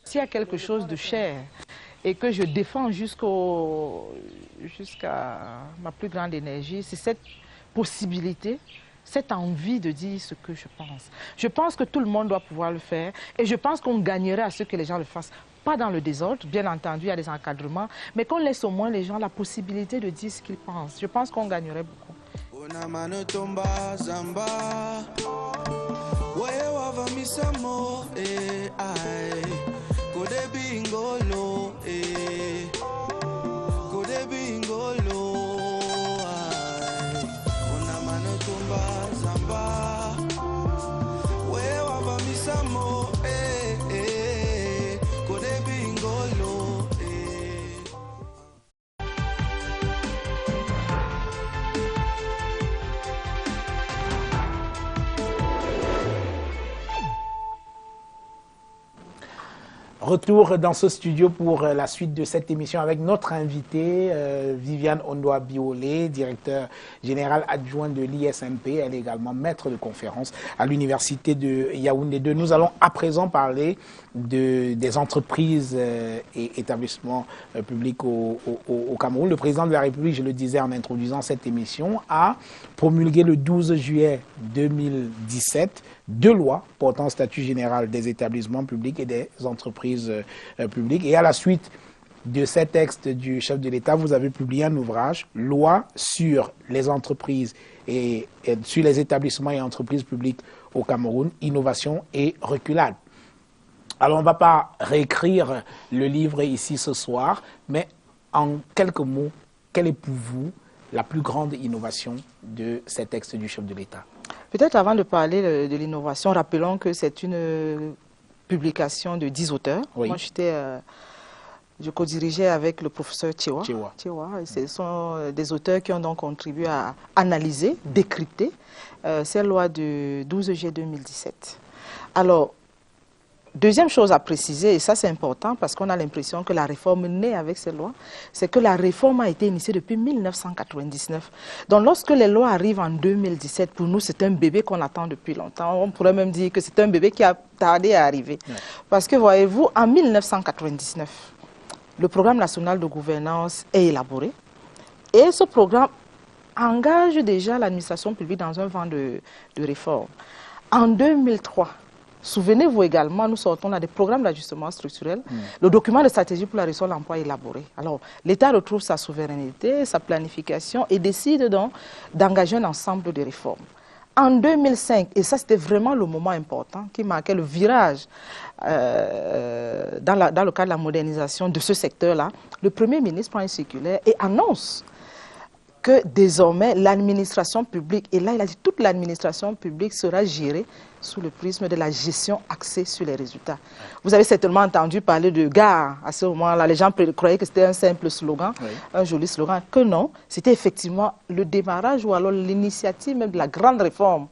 S'il y a quelque chose de cher et que je défends jusqu'à ma plus grande énergie, c'est cette possibilité, cette envie de dire ce que je pense. Je pense que tout le monde doit pouvoir le faire et je pense qu'on gagnerait à ce que les gens le fassent. Pas dans le désordre, bien entendu, il y a des encadrements, mais qu'on laisse au moins les gens la possibilité de dire ce qu'ils pensent. Je pense qu'on gagnerait beaucoup.
Retour dans ce studio pour la suite de cette émission avec notre invitée, Viviane Ondoa Biolé, directeur général adjoint de l'ISMP. Elle est également maître de conférence à l'université de Yaoundé 2. Nous allons à présent parler des entreprises et établissements publics au Cameroun. Le président de la République, je le disais en introduisant cette émission, a promulgué le 12 juillet 2017 deux lois portant statut général des établissements publics et des entreprises publiques. Et à la suite de ces textes du chef de l'État, vous avez publié un ouvrage, Loi sur les entreprises et sur les établissements et entreprises publiques au Cameroun, innovation et reculade. Alors on ne va pas réécrire le livre ici ce soir, mais en quelques mots, quelle est pour vous la plus grande innovation de ces textes du chef de l'État?
Peut-être avant de parler de l'innovation, rappelons que c'est une publication de 10 auteurs.
Oui.
Moi, je co-dirigeais avec le professeur Tchewa. Ce sont des auteurs qui ont donc contribué à analyser, décrypter ces lois du 12 juillet 2017. Alors, deuxième chose à préciser, et ça c'est important parce qu'on a l'impression que la réforme naît avec ces lois, c'est que la réforme a été initiée depuis 1999. Donc lorsque les lois arrivent en 2017, pour nous c'est un bébé qu'on attend depuis longtemps. On pourrait même dire que c'est un bébé qui a tardé à arriver. Ouais. Parce que voyez-vous, en 1999, le programme national de gouvernance est élaboré et ce programme engage déjà l'administration publique dans un vent de réforme. En 2003, souvenez-vous également, nous sortons là des programmes d'ajustement structurel, le document de stratégie pour la réussite de l'emploi élaboré. Alors, l'État retrouve sa souveraineté, sa planification et décide donc d'engager un ensemble de réformes. En 2005, et ça c'était vraiment le moment important qui marquait le virage dans le cadre de la modernisation de ce secteur-là, le Premier ministre prend une circulaire et annonce que désormais l'administration publique, et là il a dit toute l'administration publique sera gérée sous le prisme de la gestion axée sur les résultats. Vous avez certainement entendu parler de gare à ce moment-là. Les gens croyaient que c'était un simple slogan, un joli slogan, que non, c'était effectivement le démarrage ou alors l'initiative même de la grande réforme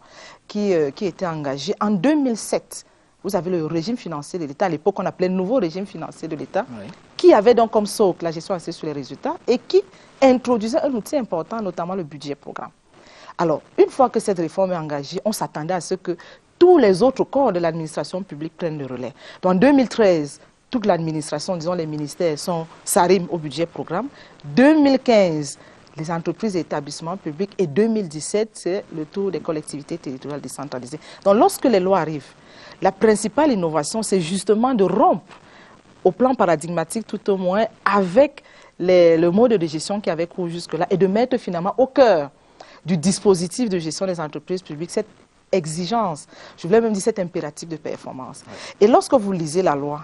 qui était engagée en 2007. Vous avez le régime financier de l'État, à l'époque on appelait le nouveau régime financier de l'État, qui avait donc comme socle la gestion axée sur les résultats et qui introduisait un outil important, notamment le budget programme. Alors, une fois que cette réforme est engagée, on s'attendait à ce que tous les autres corps de l'administration publique prennent le relais. Donc, en 2013, toute l'administration, disons les ministères, s'arriment au budget programme. 2015, les entreprises et établissements publics. Et 2017, c'est le tour des collectivités territoriales décentralisées. Donc, lorsque les lois arrivent, la principale innovation, c'est justement de rompre au plan paradigmatique tout au moins avec le mode de gestion qui avait cours jusque-là et de mettre finalement au cœur du dispositif de gestion des entreprises publiques cette exigence, je voulais même dire cet impératif de performance. Et lorsque vous lisez la loi,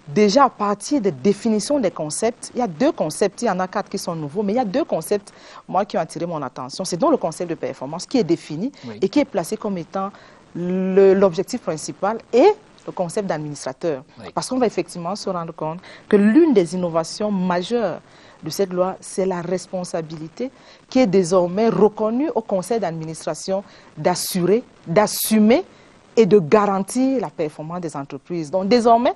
déjà à partir des définitions des concepts, il y a 2 concepts, il y en a 4 qui sont nouveaux, mais il y a 2 concepts, moi, qui ont attiré mon attention. C'est donc le concept de performance qui est défini et qui est placé comme étant l'objectif principal et le concept d'administrateur. Parce qu'on va effectivement se rendre compte que l'une des innovations majeures de cette loi, c'est la responsabilité qui est désormais reconnue au conseil d'administration d'assurer, d'assumer et de garantir la performance des entreprises. Donc désormais,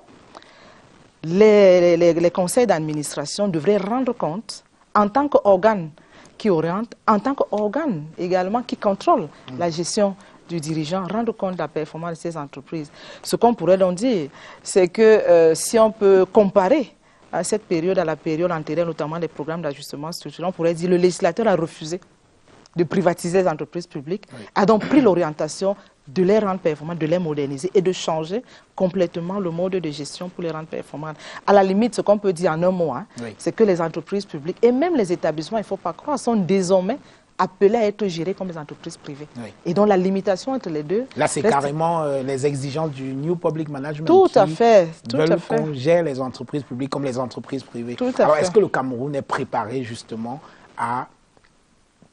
les conseils d'administration devraient rendre compte en tant qu'organe qui oriente, en tant qu'organe également qui contrôle la gestion du dirigeant, rendre compte de la performance de ces entreprises. Ce qu'on pourrait donc dire, c'est que si on peut comparer à cette période, à la période antérieure, notamment des programmes d'ajustement structurel, on pourrait dire que le législateur a refusé de privatiser les entreprises publiques, a donc pris l'orientation de les rendre performantes, de les moderniser et de changer complètement le mode de gestion pour les rendre performantes. À la limite, ce qu'on peut dire en un mot, c'est que les entreprises publiques et même les établissements, il ne faut pas croire, sont désormais appelés à être gérés comme des entreprises privées. Et donc la limitation entre les deux...
Là, c'est carrément les exigences du New Public Management
tout à fait,
veulent qu'on gère les entreprises publiques comme les entreprises privées. Alors, est-ce que le Cameroun est préparé justement à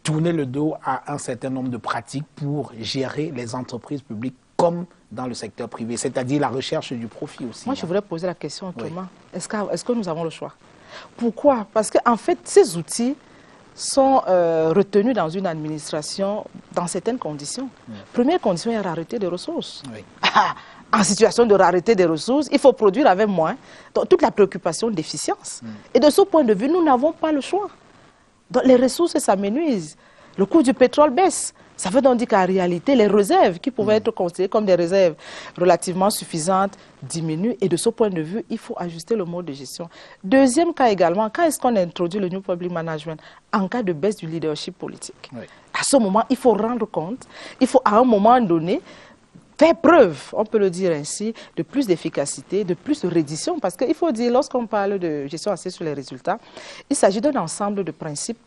tourner le dos à un certain nombre de pratiques pour gérer les entreprises publiques comme dans le secteur privé, c'est-à-dire la recherche du profit aussi?
Moi, je voudrais poser la question autrement. Est-ce que nous avons le choix? Pourquoi? Parce qu'en fait, ces outils sont retenus dans une administration dans certaines conditions. Première condition, il y a rareté des ressources. En situation de rareté des ressources, il faut produire avec moins. Donc, toute la préoccupation d'efficience. Et de ce point de vue, nous n'avons pas le choix. Donc, les ressources s'amenuisent. Le coût du pétrole baisse. Ça veut donc dire qu'en réalité, les réserves qui pouvaient être considérées comme des réserves relativement suffisantes diminuent. Et de ce point de vue, il faut ajuster le mode de gestion. Deuxième cas également, quand est-ce qu'on introduit le New Public Management? En cas de baisse du leadership politique. À ce moment, il faut rendre compte, il faut à un moment donné faire preuve, on peut le dire ainsi, de plus d'efficacité, de plus de reddition. Parce qu'il faut dire, lorsqu'on parle de gestion axée sur les résultats, il s'agit d'un ensemble de principes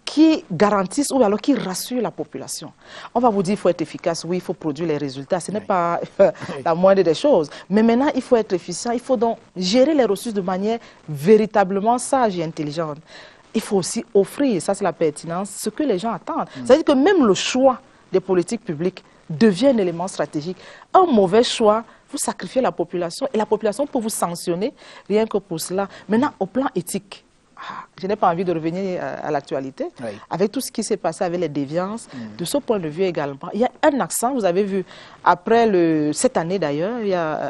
qui garantissent ou alors qui rassurent la population. On va vous dire qu'il faut être efficace, oui, il faut produire les résultats, ce n'est pas la moindre des choses. Mais maintenant, il faut être efficient, il faut donc gérer les ressources de manière véritablement sage et intelligente. Il faut aussi offrir, ça c'est la pertinence, ce que les gens attendent. C'est-à-dire que même le choix des politiques publiques devient un élément stratégique. Un mauvais choix, vous sacrifiez la population et la population peut vous sanctionner rien que pour cela. Maintenant, au plan éthique, je n'ai pas envie de revenir à l'actualité, avec tout ce qui s'est passé avec les déviances, de ce point de vue également. Il y a un accent, vous avez vu, après cette année d'ailleurs,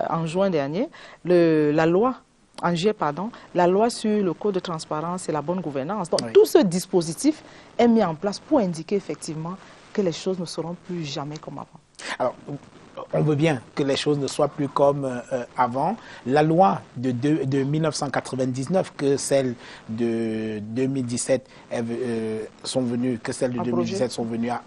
en juin dernier, la loi sur le code de transparence et la bonne gouvernance. Donc tout ce dispositif est mis en place pour indiquer effectivement que les choses ne seront plus jamais comme avant.
Alors, on veut bien que les choses ne soient plus comme avant. La loi de 1999, que celle de 2017 sont venues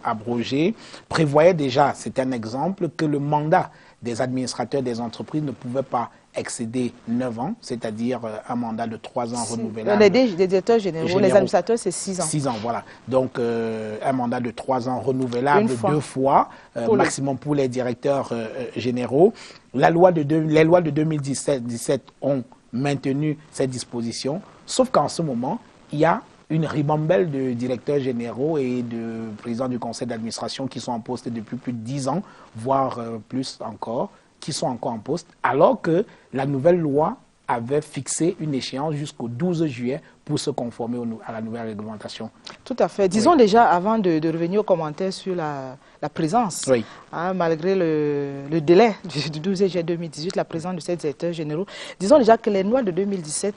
abroger, prévoyait déjà, c'est un exemple, que le mandat des administrateurs des entreprises ne pouvait pas excéder 9 ans, c'est-à-dire un mandat de 3 ans renouvelable.
Les directeurs généraux, les administrateurs, c'est 6 ans.
6 ans, voilà. Donc, un mandat de 3 ans renouvelable 2 fois, maximum pour les directeurs généraux. Les lois de 2017 ont maintenu cette disposition, sauf qu'en ce moment, il y a une ribambelle de directeurs généraux et de présidents du conseil d'administration qui sont en poste depuis plus de 10 ans, voire plus encore, qui sont encore en poste, alors que la nouvelle loi avait fixé une échéance jusqu'au 12 juillet pour se conformer à la nouvelle réglementation.
Tout à fait. Disons déjà, avant de revenir aux commentaires sur la présence,
oui.
Malgré le délai du 12 juillet 2018, la présence de ces directeurs généraux, disons déjà que les lois de 2017,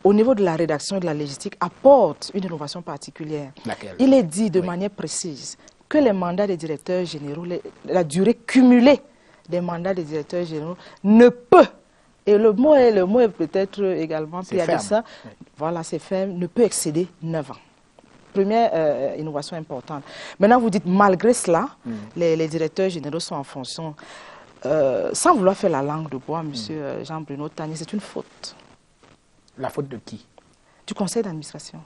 au niveau de la rédaction et de la légistique, apportent une innovation particulière.
Laquelle?
Il est dit de manière précise que les mandats des directeurs généraux, la durée cumulée des mandats des directeurs généraux ne peut, et le mot est peut-être également pris à ça, voilà, c'est ferme, ne peut excéder 9 ans. Première innovation importante. Maintenant, vous dites, malgré cela, les directeurs généraux sont en fonction. Sans vouloir faire la langue de bois, monsieur Jean-Bruno Tani, c'est une faute.
La faute de qui?
Du conseil d'administration.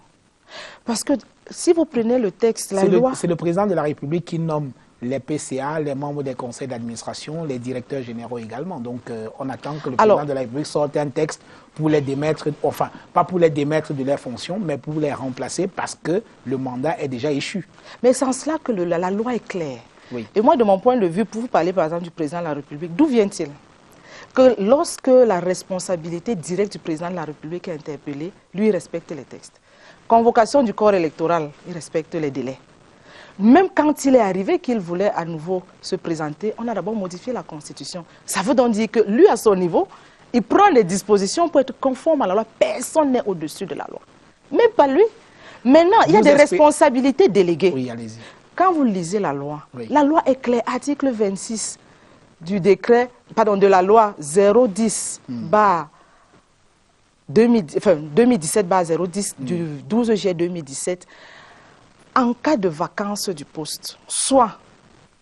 Parce que si vous prenez le texte, la loi...
C'est le président de la République qui nomme les PCA, les membres des conseils d'administration, les directeurs généraux également. Donc, on attend que le président de la République sorte un texte pour les démettre, enfin, pas pour les démettre de leurs fonctions, mais pour les remplacer parce que le mandat est déjà échu.
Mais c'est en cela que la loi est claire.
Oui.
Et moi, de mon point de vue, pour vous parler par exemple du président de la République, d'où vient-il? Que lorsque la responsabilité directe du président de la République est interpellée, lui, il respecte les textes. Convocation du corps électoral, il respecte les délais. Même quand il est arrivé qu'il voulait à nouveau se présenter, on a d'abord modifié la Constitution. Ça veut donc dire que lui, à son niveau, il prend les dispositions pour être conforme à la loi. Personne n'est au-dessus de la loi. Même pas lui. Maintenant, il y a des responsabilités déléguées.
Oui, allez-y.
Quand vous lisez la loi est claire, article 26 du décret, pardon, de la loi 010 2017-010 du 12 juillet 2017, en cas de vacance du poste, soit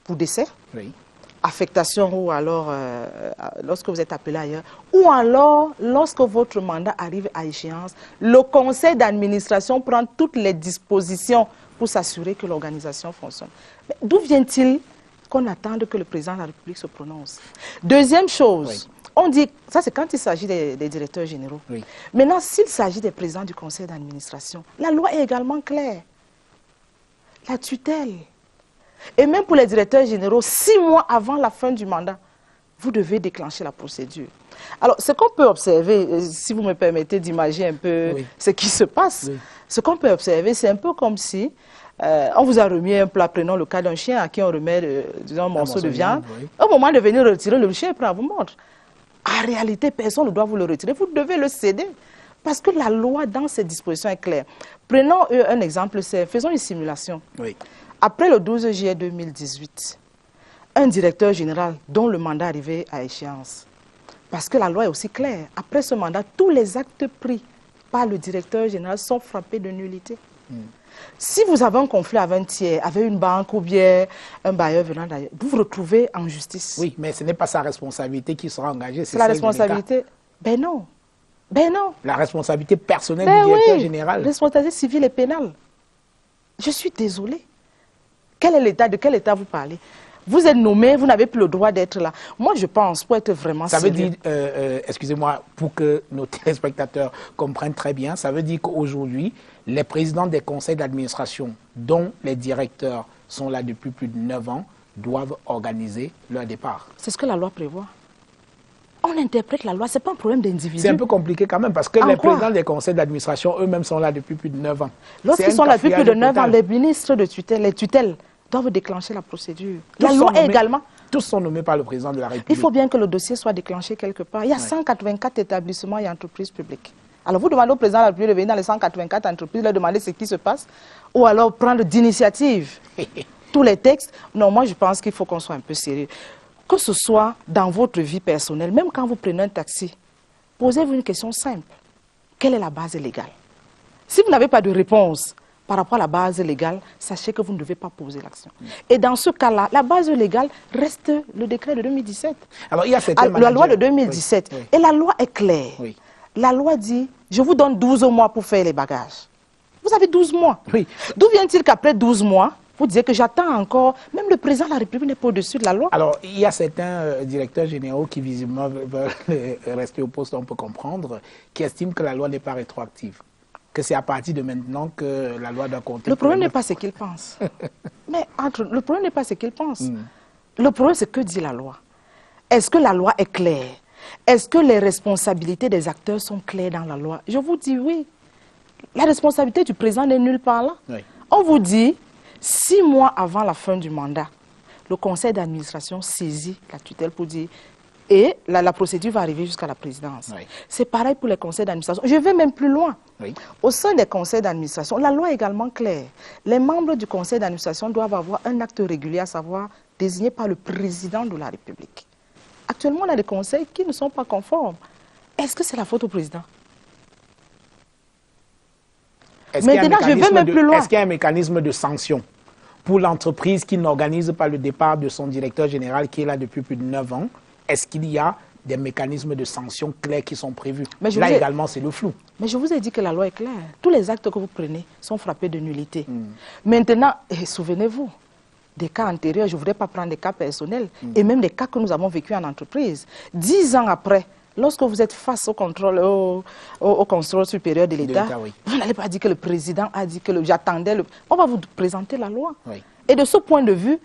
pour décès, affectation ou alors lorsque vous êtes appelé ailleurs, ou alors lorsque votre mandat arrive à échéance, le conseil d'administration prend toutes les dispositions pour s'assurer que l'organisation fonctionne. D'où vient-il qu'on attende que le président de la République se prononce? Deuxième chose, on dit, ça c'est quand il s'agit des directeurs généraux. Maintenant, s'il s'agit des présidents du conseil d'administration, la loi est également claire. La tutelle. Et même pour les directeurs généraux, 6 mois avant la fin du mandat, vous devez déclencher la procédure. Alors, ce qu'on peut observer, si vous me permettez d'imaginer un peu ce qui se passe, ce qu'on peut observer, c'est un peu comme si on vous a remis un plat, prenons le cas d'un chien à qui on remet disons, un morceau de viande. Au moment de venir retirer, le chien prend à vous mordre. En réalité, personne ne doit vous le retirer, vous devez le céder. Parce que la loi, dans ses dispositions, est claire. Prenons un exemple, faisons une simulation. Après le 12 juillet 2018, un directeur général dont le mandat arrivait à échéance, parce que la loi est aussi claire, après ce mandat, tous les actes pris par le directeur général sont frappés de nullité. Si vous avez un conflit avec un tiers, avec une banque ou bien un bailleur venant d'ailleurs, vous vous retrouvez en justice.
Oui, mais ce n'est pas sa responsabilité qui sera engagée, c'est
la responsabilité. Ben non. Ben non.
La responsabilité personnelle du directeur général.
Responsabilité civile et pénale. Je suis désolée. Quel est l'état? De quel état vous parlez? Vous êtes nommé, vous n'avez plus le droit d'être là. Moi, je pense, pour être vraiment
sérieux... Ça veut dire, excusez-moi, pour que nos téléspectateurs comprennent très bien, ça veut dire qu'aujourd'hui, les présidents des conseils d'administration, dont les directeurs sont là depuis plus de 9 ans, doivent organiser leur départ.
C'est ce que la loi prévoit. On interprète la loi, ce n'est pas un problème d'individu.
C'est un peu compliqué quand même, parce que les présidents des conseils d'administration, eux-mêmes, sont là depuis plus de 9 ans.
Lorsqu'ils sont là depuis plus de 9 ans, les ministres de tutelle, les tutelles, doivent déclencher la procédure. La loi également.
Tous sont nommés par le président de la République.
Il faut bien que le dossier soit déclenché quelque part. Il y a 184 établissements et entreprises publiques. Alors vous demandez au président de la République de venir dans les 184 entreprises, leur demander ce qui se passe, ou alors prendre d'initiative tous les textes. Non, moi je pense qu'il faut qu'on soit un peu sérieux. Que ce soit dans votre vie personnelle, même quand vous prenez un taxi, posez-vous une question simple. Quelle est la base légale? Si vous n'avez pas de réponse par rapport à la base légale, sachez que vous ne devez pas poser l'action. Et dans ce cas-là, la base légale reste le décret de 2017.
Alors, il y a
la loi de 2017. Et la loi est claire. La loi dit, je vous donne 12 mois pour faire les bagages. Vous avez 12 mois. D'où vient-il qu'après 12 mois, vous disiez que j'attends encore, même le président de la République n'est pas au-dessus de la loi.
Alors, il y a certains directeurs généraux qui visiblement veulent rester au poste, on peut comprendre, qui estiment que la loi n'est pas rétroactive. que c'est à partir de maintenant que la loi doit compter.
Le problème n'est pas ce qu'il pense. Mais le problème n'est pas ce qu'il pense. Le problème, c'est que dit la loi. Est-ce que la loi est claire? Est-ce que les responsabilités des acteurs sont claires dans la loi? Je vous dis oui. La responsabilité du président n'est nulle part là.
Oui.
On vous dit, 6 mois avant la fin du mandat, le conseil d'administration saisit la tutelle pour dire, et la procédure va arriver jusqu'à la présidence.
Oui.
C'est pareil pour les conseils d'administration. Je vais même plus loin.
Oui.
Au sein des conseils d'administration, la loi est également claire. Les membres du conseil d'administration doivent avoir un acte régulier, à savoir désigné par le président de la République. Actuellement, on a des conseils qui ne sont pas conformes. Est-ce que c'est la faute au président? Maintenant, je vais même plus loin.
Est-ce qu'il y a un mécanisme de sanction pour l'entreprise qui n'organise pas le départ de son directeur général qui est là depuis plus de 9 ans? Est-ce qu'il y a des mécanismes de sanction clairs qui sont prévus? Là également, c'est le flou.
Mais je vous ai dit que la loi est claire. Tous les actes que vous prenez sont frappés de nullité. Maintenant, souvenez-vous, des cas antérieurs, je ne voudrais pas prendre des cas personnels, et même des cas que nous avons vécus en entreprise. 10 ans après, lorsque vous êtes face au contrôle, au contrôle supérieur de l'État,
oui.
vous n'allez pas dire que le président a dit que j'attendais. On va vous présenter la loi.
Oui.
Et de ce point de vue,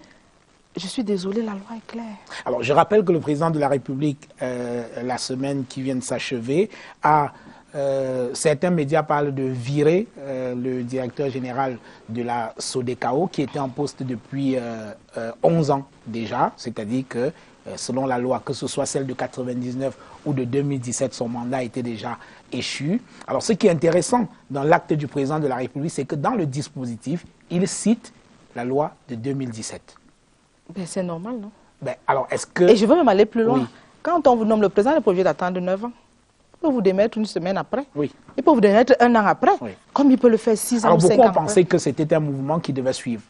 je suis désolée, la loi est claire.
Alors, je rappelle que le président de la République, la semaine qui vient de s'achever, certains médias parlent de virer le directeur général de la SODECAO, qui était en poste depuis 11 ans déjà, c'est-à-dire que selon la loi, que ce soit celle de 99 ou de 2017, son mandat était déjà échu. Alors, ce qui est intéressant dans l'acte du président de la République, c'est que dans le dispositif, il cite la loi de 2017.
Ben, c'est normal, non?
Ben, alors, est-ce que...
Et je veux même aller plus loin.
Oui.
Quand on vous nomme le président, il n'est pas obligé d'attendre 9 ans. Il peut vous démettre une semaine après.
Oui.
Il peut vous démettre 1 an après.
Oui.
Comme il peut le faire 6 ans ou 5 ans
beaucoup ont
après.
pensé que c'était un mouvement qui devait suivre.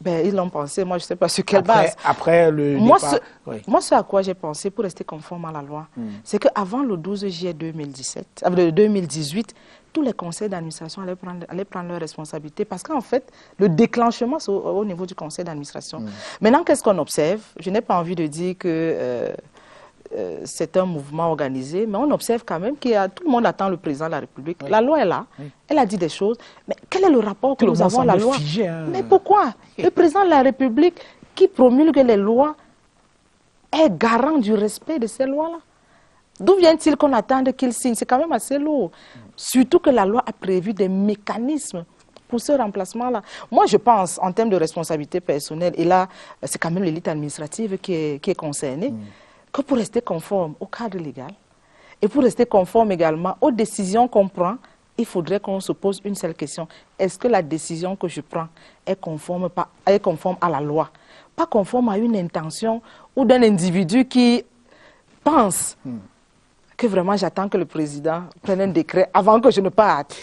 Ben, ils l'ont pensé. Moi, je ne sais pas sur quelle base.
Après le
moi,
départ...
Moi, ce à quoi j'ai pensé pour rester conforme à la loi, c'est qu'avant le 12 juillet 2018, tous les conseils d'administration allaient prendre leurs responsabilités parce qu'en fait, le déclenchement, c'est au niveau du conseil d'administration. Maintenant, qu'est-ce qu'on observe? Je n'ai pas envie de dire que c'est un mouvement organisé, mais on observe quand même que tout le monde attend le président de la République. Oui. La loi est là, elle a dit des choses, mais quel est le rapport que nous avons à la loi?
Figé, hein.
Mais pourquoi? Le président de la République qui promulgue les lois est garant du respect de ces lois-là. D'où vient-il qu'on attende qu'il signe? C'est quand même assez lourd. Surtout que la loi a prévu des mécanismes pour ce remplacement-là. Moi, je pense, en termes de responsabilité personnelle, et là, c'est quand même l'élite administrative qui est concernée, que pour rester conforme au cadre légal, et pour rester conforme également aux décisions qu'on prend, il faudrait qu'on se pose une seule question. Est-ce que la décision que je prends est conforme à la loi? Pas conforme à une intention ou d'un individu qui pense que vraiment j'attends que le président prenne un décret avant que je ne parte.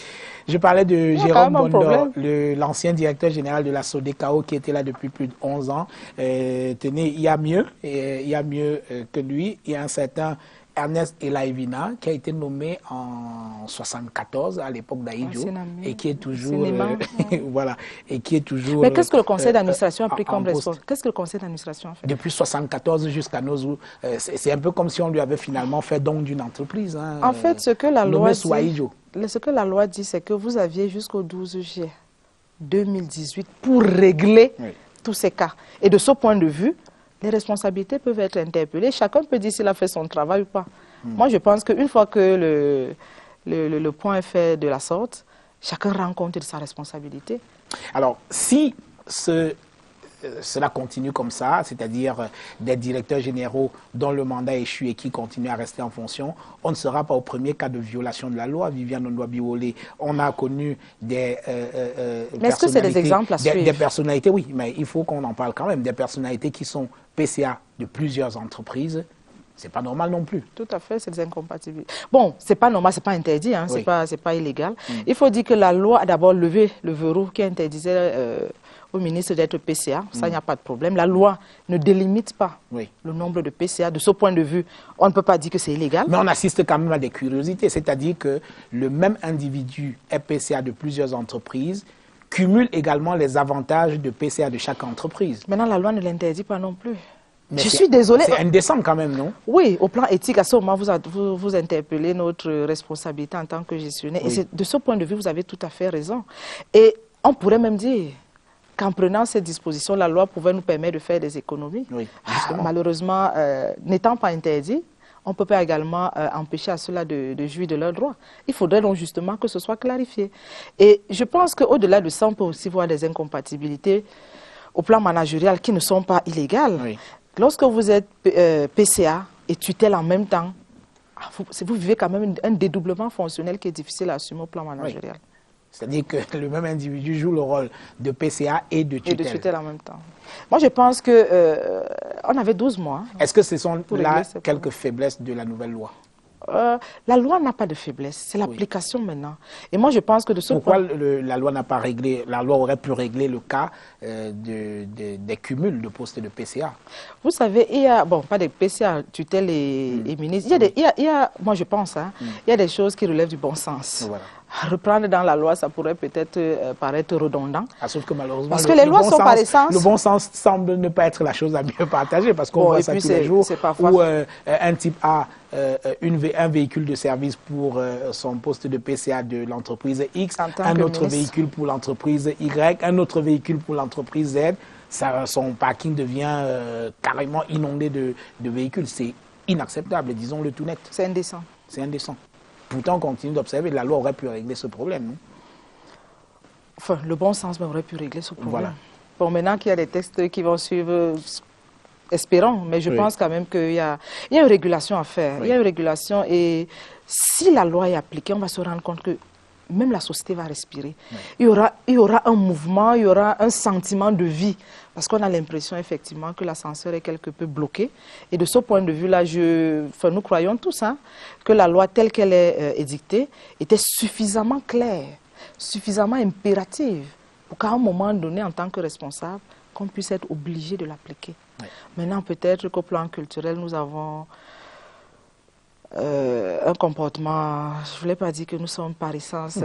Je parlais de Jérôme Bondor, l'ancien directeur général de la SODECAO qui était là depuis plus de 11 ans. Tenez, il y a mieux que lui. Il y a un certain Ernest Elaivina qui a été nommé en 74 à l'époque d'Aïdjo et qui est toujours voilà, et qui est toujours.
Mais qu'est-ce que le conseil d'administration a pris comme responsabilité? Qu'est-ce que le conseil d'administration a fait?
Depuis 74 jusqu'à nos jours, c'est un peu comme si on lui avait finalement fait don d'une entreprise. Hein,
en fait, ce que la loi dit, c'est que vous aviez jusqu'au 12 juillet 2018 pour régler tous ces cas. Et de ce point de vue, les responsabilités peuvent être interpellées. Chacun peut dire s'il a fait son travail ou pas. Moi, je pense qu'une fois que le point est fait de la sorte, chacun rend compte de sa responsabilité.
Alors, si cela continue comme ça, c'est-à-dire des directeurs généraux dont le mandat est échu et qui continuent à rester en fonction, on ne sera pas au premier cas de violation de la loi. Viviane Ondoa-Biolé, on a connu des
mais est-ce que c'est des exemples à suivre?
Des personnalités, oui, mais il faut qu'on en parle quand même, des personnalités qui sont PCA de plusieurs entreprises. C'est pas normal non plus.
Tout à fait, c'est des incompatibilités. Bon, c'est pas normal, c'est pas interdit, hein, c'est pas illégal. Il faut dire que la loi a d'abord levé le verrou qui interdisait au ministre d'être PCA. Ça, il n'y a pas de problème. La loi ne délimite pas le nombre de PCA. De ce point de vue, on ne peut pas dire que c'est illégal.
Mais on assiste quand même à des curiosités, c'est-à-dire que le même individu est PCA de plusieurs entreprises, cumule également les avantages de PCA de chaque entreprise.
Maintenant, la loi ne l'interdit pas non plus.
Mais
je suis désolée.
C'est indécent quand même, non?
Oui, au plan éthique, à ce moment, vous interpellez notre responsabilité en tant que gestionnaire. Oui. Et de ce point de vue, vous avez tout à fait raison. Et on pourrait même dire qu'en prenant ces dispositions, la loi pouvait nous permettre de faire des économies. Oui, malheureusement, n'étant pas interdit, on ne peut pas également empêcher à ceux-là de jouir de leurs droits. Il faudrait donc justement que ce soit clarifié. Et je pense qu'au-delà de ça, on peut aussi voir des incompatibilités au plan managérial qui ne sont pas illégales. Oui. Lorsque vous êtes PCA et tutelle en même temps, vous vivez quand même un dédoublement fonctionnel qui est difficile à assumer au plan managérial. Oui.
C'est-à-dire que le même individu joue le rôle de PCA et de tutelle.
Et de tutelle en même temps. Moi, je pense qu'on avait 12 mois.
Est-ce que ce sont là quelques faiblesses de la nouvelle loi?
La loi n'a pas de faiblesse, c'est l'application maintenant. Et moi, je pense que de ce
Pourquoi la loi n'a pas réglé, la loi aurait pu régler le cas des cumuls de postes de PCA?
Vous savez, il y a, bon, pas de PCA, tutelle et ministre, il y a, moi je pense, hein, il y a des choses qui relèvent du bon sens. Voilà. Reprendre dans la loi, ça pourrait peut-être paraître redondant.
Ah, sauf que malheureusement,
parce que les lois sont par essence.
Le bon sens semble ne pas être la chose la mieux partagée, parce qu'on voit ça tous les jours, où un type a un véhicule de service pour son poste de PCA de l'entreprise X, un autre véhicule pour l'entreprise Y, un autre véhicule pour l'entreprise Z. Son parking devient carrément inondé de véhicules. C'est inacceptable, disons-le tout net.
C'est indécent.
C'est indécent. Pourtant, on continue d'observer, la loi aurait pu régler ce problème, non?
Enfin, le bon sens aurait pu régler ce problème. Voilà. Bon, maintenant qu'il y a des textes qui vont suivre, espérons, mais je pense quand même qu'il y a une régulation à faire. Il y a une régulation et si la loi est appliquée, on va se rendre compte que même la société va respirer. Il y aura un mouvement, il y aura un sentiment de vie. Parce qu'on a l'impression effectivement que l'ascenseur est quelque peu bloqué. Et de ce point de vue-là, nous croyons tous que la loi telle qu'elle est édictée était suffisamment claire, suffisamment impérative pour qu'à un moment donné, en tant que responsable, qu'on puisse être obligé de l'appliquer. Maintenant, peut-être qu'au plan culturel, nous avons un comportement, je ne voulais pas dire que nous sommes par essence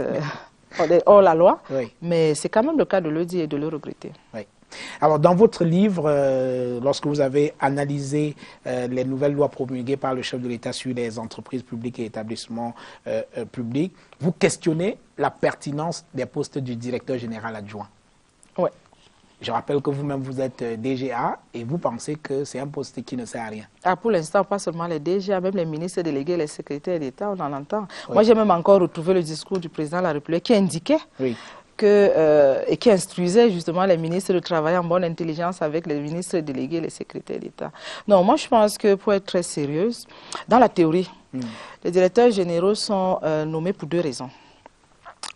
hors la loi, mais c'est quand même le cas de le dire et de le regretter.
Oui. Alors, dans votre livre, lorsque vous avez analysé les nouvelles lois promulguées par le chef de l'État sur les entreprises publiques et établissements publics, vous questionnez la pertinence des postes du directeur général adjoint.
Oui.
Je rappelle que vous-même, vous êtes DGA et vous pensez que c'est un poste qui ne sert à rien.
Ah, pour l'instant, pas seulement les DGA, même les ministres délégués, les secrétaires d'État, on en entend. Oui. Moi, j'ai même encore retrouvé le discours du président de la République qui indiquait et qui instruisait justement les ministres de travailler en bonne intelligence avec les ministres délégués et les secrétaires d'État. Non, moi, je pense que pour être très sérieuse, dans la théorie, les directeurs généraux sont nommés pour deux raisons.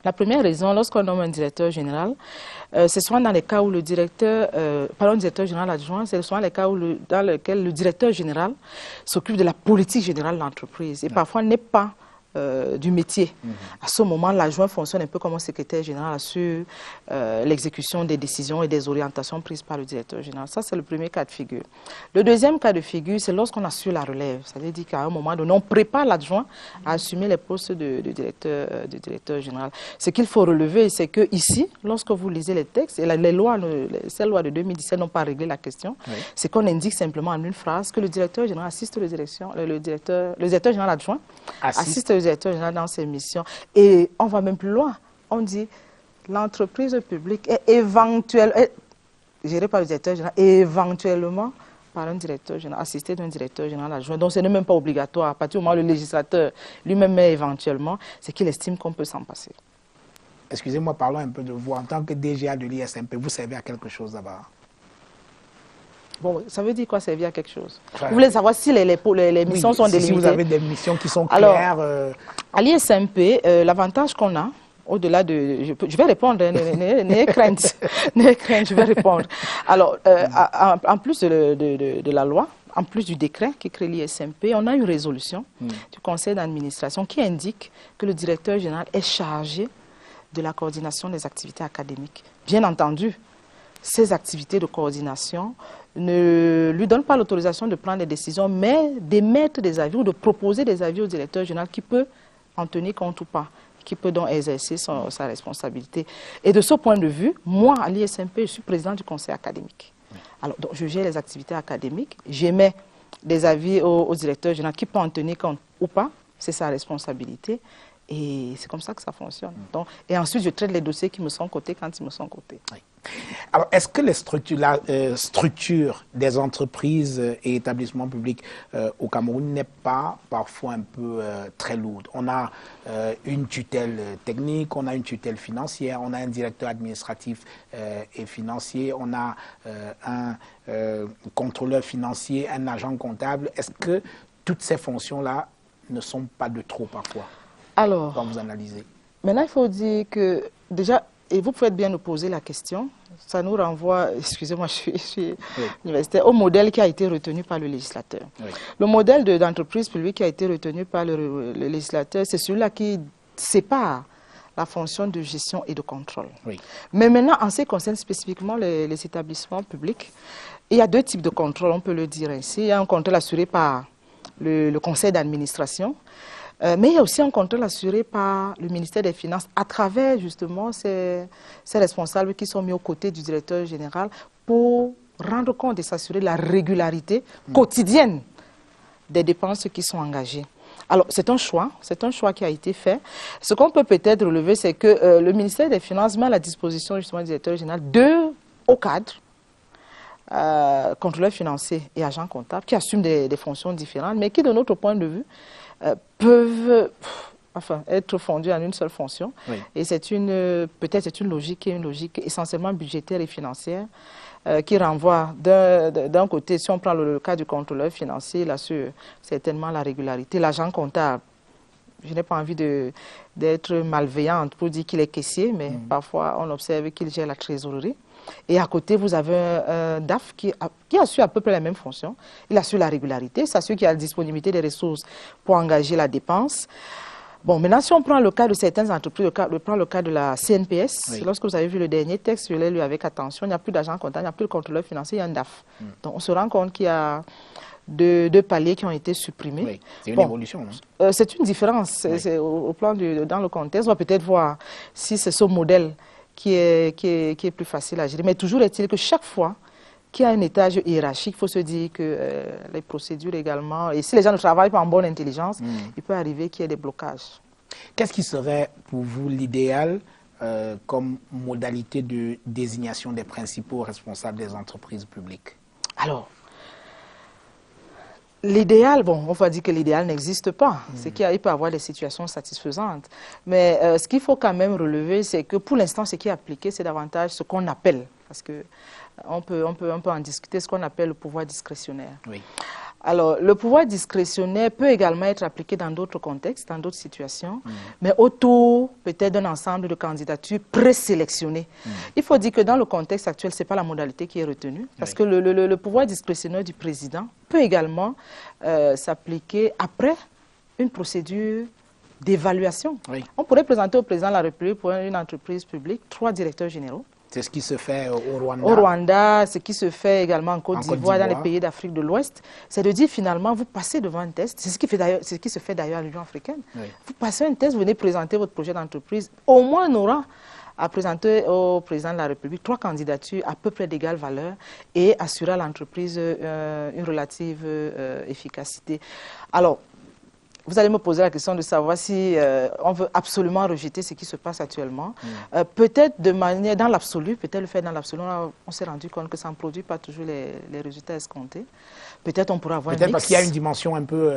La première raison, lorsqu'on nomme un directeur général, c'est souvent dans les cas où le directeur général adjoint, c'est souvent les cas dans lesquels le directeur général s'occupe de la politique générale de l'entreprise et parfois n'est pas du métier. À ce moment, l'adjoint fonctionne un peu comme un secrétaire général sur l'exécution des décisions et des orientations prises par le directeur général. Ça, c'est le premier cas de figure. Le deuxième cas de figure, c'est lorsqu'on assure la relève. Ça veut dire qu'à un moment donné, on prépare l'adjoint à assumer les postes de directeur général. Ce qu'il faut relever, c'est que ici, lorsque vous lisez les textes, et ces lois de 2017 n'ont pas réglé la question, c'est qu'on indique simplement en une phrase que le directeur général assiste le directeur général adjoint assiste le directeur général dans ses missions. Et on va même plus loin. On dit l'entreprise publique est gérée par le directeur général et éventuellement par un directeur général, assisté d'un directeur général adjoint. Donc ce n'est même pas obligatoire. À partir du moment où le législateur lui-même met éventuellement, c'est qu'il estime qu'on peut s'en passer.
Excusez-moi, parlons un peu de vous. En tant que DGA de l'ISMP, vous servez à quelque chose là-bas?
Bon, ça veut dire quoi, servir à quelque chose? Vous voulez savoir si les missions sont délimitées?
Si vous avez des missions qui sont claires. Alors,
à l'ISMP, l'avantage qu'on a, au-delà de... Je vais répondre, n'ayez crainte, je vais répondre. Alors, en plus de la loi, en plus du décret qui crée l'ISMP, on a une résolution du conseil d'administration qui indique que le directeur général est chargé de la coordination des activités académiques. Bien entendu, ces activités de coordination ne lui donnent pas l'autorisation de prendre des décisions, mais d'émettre des avis ou de proposer des avis au directeur général qui peut en tenir compte ou pas, qui peut donc exercer sa responsabilité. Et de ce point de vue, moi, à l'ISMP, je suis président du conseil académique. Alors, donc, je gère les activités académiques, j'émets des avis au directeur général qui peut en tenir compte ou pas, c'est sa responsabilité. Et c'est comme ça que ça fonctionne. Donc, et ensuite, je traite les dossiers qui me sont cotés quand ils me sont cotés.
Oui. Alors, est-ce que la structure des entreprises et établissements publics au Cameroun n'est pas parfois un peu très lourde? On a une tutelle technique, on a une tutelle financière, on a un directeur administratif et financier, on a un contrôleur financier, un agent comptable. Est-ce que toutes ces fonctions-là ne sont pas de trop parfois?
Alors,
quand vous analysez.
Maintenant, il faut dire que déjà, et vous pouvez bien nous poser la question, ça nous renvoie, excusez-moi, je suis universitaire, au modèle qui a été retenu par le législateur. Oui. Le modèle d'entreprise publique qui a été retenu par le législateur, c'est celui-là qui sépare la fonction de gestion et de contrôle. Oui. Mais maintenant, en ce qui concerne spécifiquement les établissements publics, il y a deux types de contrôle, on peut le dire ainsi. Il y a un contrôle assuré par le conseil d'administration, mais il y a aussi un contrôle assuré par le ministère des Finances à travers justement ces responsables qui sont mis aux côtés du directeur général pour rendre compte et s'assurer de la régularité quotidienne des dépenses qui sont engagées. Alors, c'est un choix qui a été fait. Ce qu'on peut peut-être relever, c'est que le ministère des Finances met à la disposition justement du directeur général 2 hauts cadres, contrôleurs financiers et agents comptables, qui assument des fonctions différentes, mais qui, de notre point de vue, peuvent être fondus en une seule fonction. Oui. Et peut-être c'est une logique essentiellement budgétaire et financière qui renvoie d'un côté, si on prend le cas du contrôleur financier, il assure certainement la régularité. L'agent comptable, je n'ai pas envie d'être malveillante pour dire qu'il est caissier, mais parfois on observe qu'il gère la trésorerie. Et à côté, vous avez un DAF qui assure à peu près la même fonction. Il assure la régularité, s'assure qu'il y a la disponibilité des ressources pour engager la dépense. Bon, maintenant, si on prend le cas de certaines entreprises, on prend le cas de la CNPS, oui. Lorsque vous avez vu le dernier texte, je l'ai lu avec attention, il n'y a plus d'agent comptable, il n'y a plus de contrôleur financier, il y a un DAF. Donc, on se rend compte qu'il y a deux paliers qui ont été supprimés. Oui,
c'est une évolution, non?
C'est une différence. Oui. Au plan dans le contexte, on va peut-être voir si c'est ce modèle qui est plus facile à gérer. Mais toujours est-il que chaque fois qu'il y a un étage hiérarchique, il faut se dire que les procédures également, et si les gens ne travaillent pas en bonne intelligence, il peut arriver qu'il y ait des blocages.
Qu'est-ce qui serait pour vous l'idéal comme modalité de désignation des principaux responsables des entreprises publiques?
Alors, l'idéal, bon, on va dire que l'idéal n'existe pas. C'est qu'il peut y avoir des situations satisfaisantes. Mais ce qu'il faut quand même relever, c'est que pour l'instant, ce qui est appliqué, c'est davantage ce qu'on appelle, parce que on peut en discuter, ce qu'on appelle le pouvoir discrétionnaire. Oui. Alors, le pouvoir discrétionnaire peut également être appliqué dans d'autres contextes, dans d'autres situations, mais autour peut-être d'un ensemble de candidatures présélectionnées. Il faut dire que dans le contexte actuel, ce n'est pas la modalité qui est retenue, parce que le pouvoir discrétionnaire du président peut également s'appliquer après une procédure d'évaluation. Oui. On pourrait présenter au président de la République pour une entreprise publique 3 directeurs généraux.
C'est ce qui se fait au Rwanda.
Au Rwanda, ce qui se fait également en Côte d'Ivoire, dans les pays d'Afrique de l'Ouest, c'est de dire finalement, vous passez devant un test, c'est ce qui se fait d'ailleurs à l'Union africaine. Oui. Vous passez un test, vous venez présenter votre projet d'entreprise, au moins on aura à présenter au président de la République 3 candidatures à peu près d'égale valeur et assurer à l'entreprise une relative efficacité. Alors, vous allez me poser la question de savoir si on veut absolument rejeter ce qui se passe actuellement. Peut-être de manière, dans l'absolu, peut-être le fait dans l'absolu, on s'est rendu compte que ça ne produit pas toujours les résultats escomptés. Peut-être on pourra avoir un mix.
Peut-être parce qu'il y a une dimension un peu,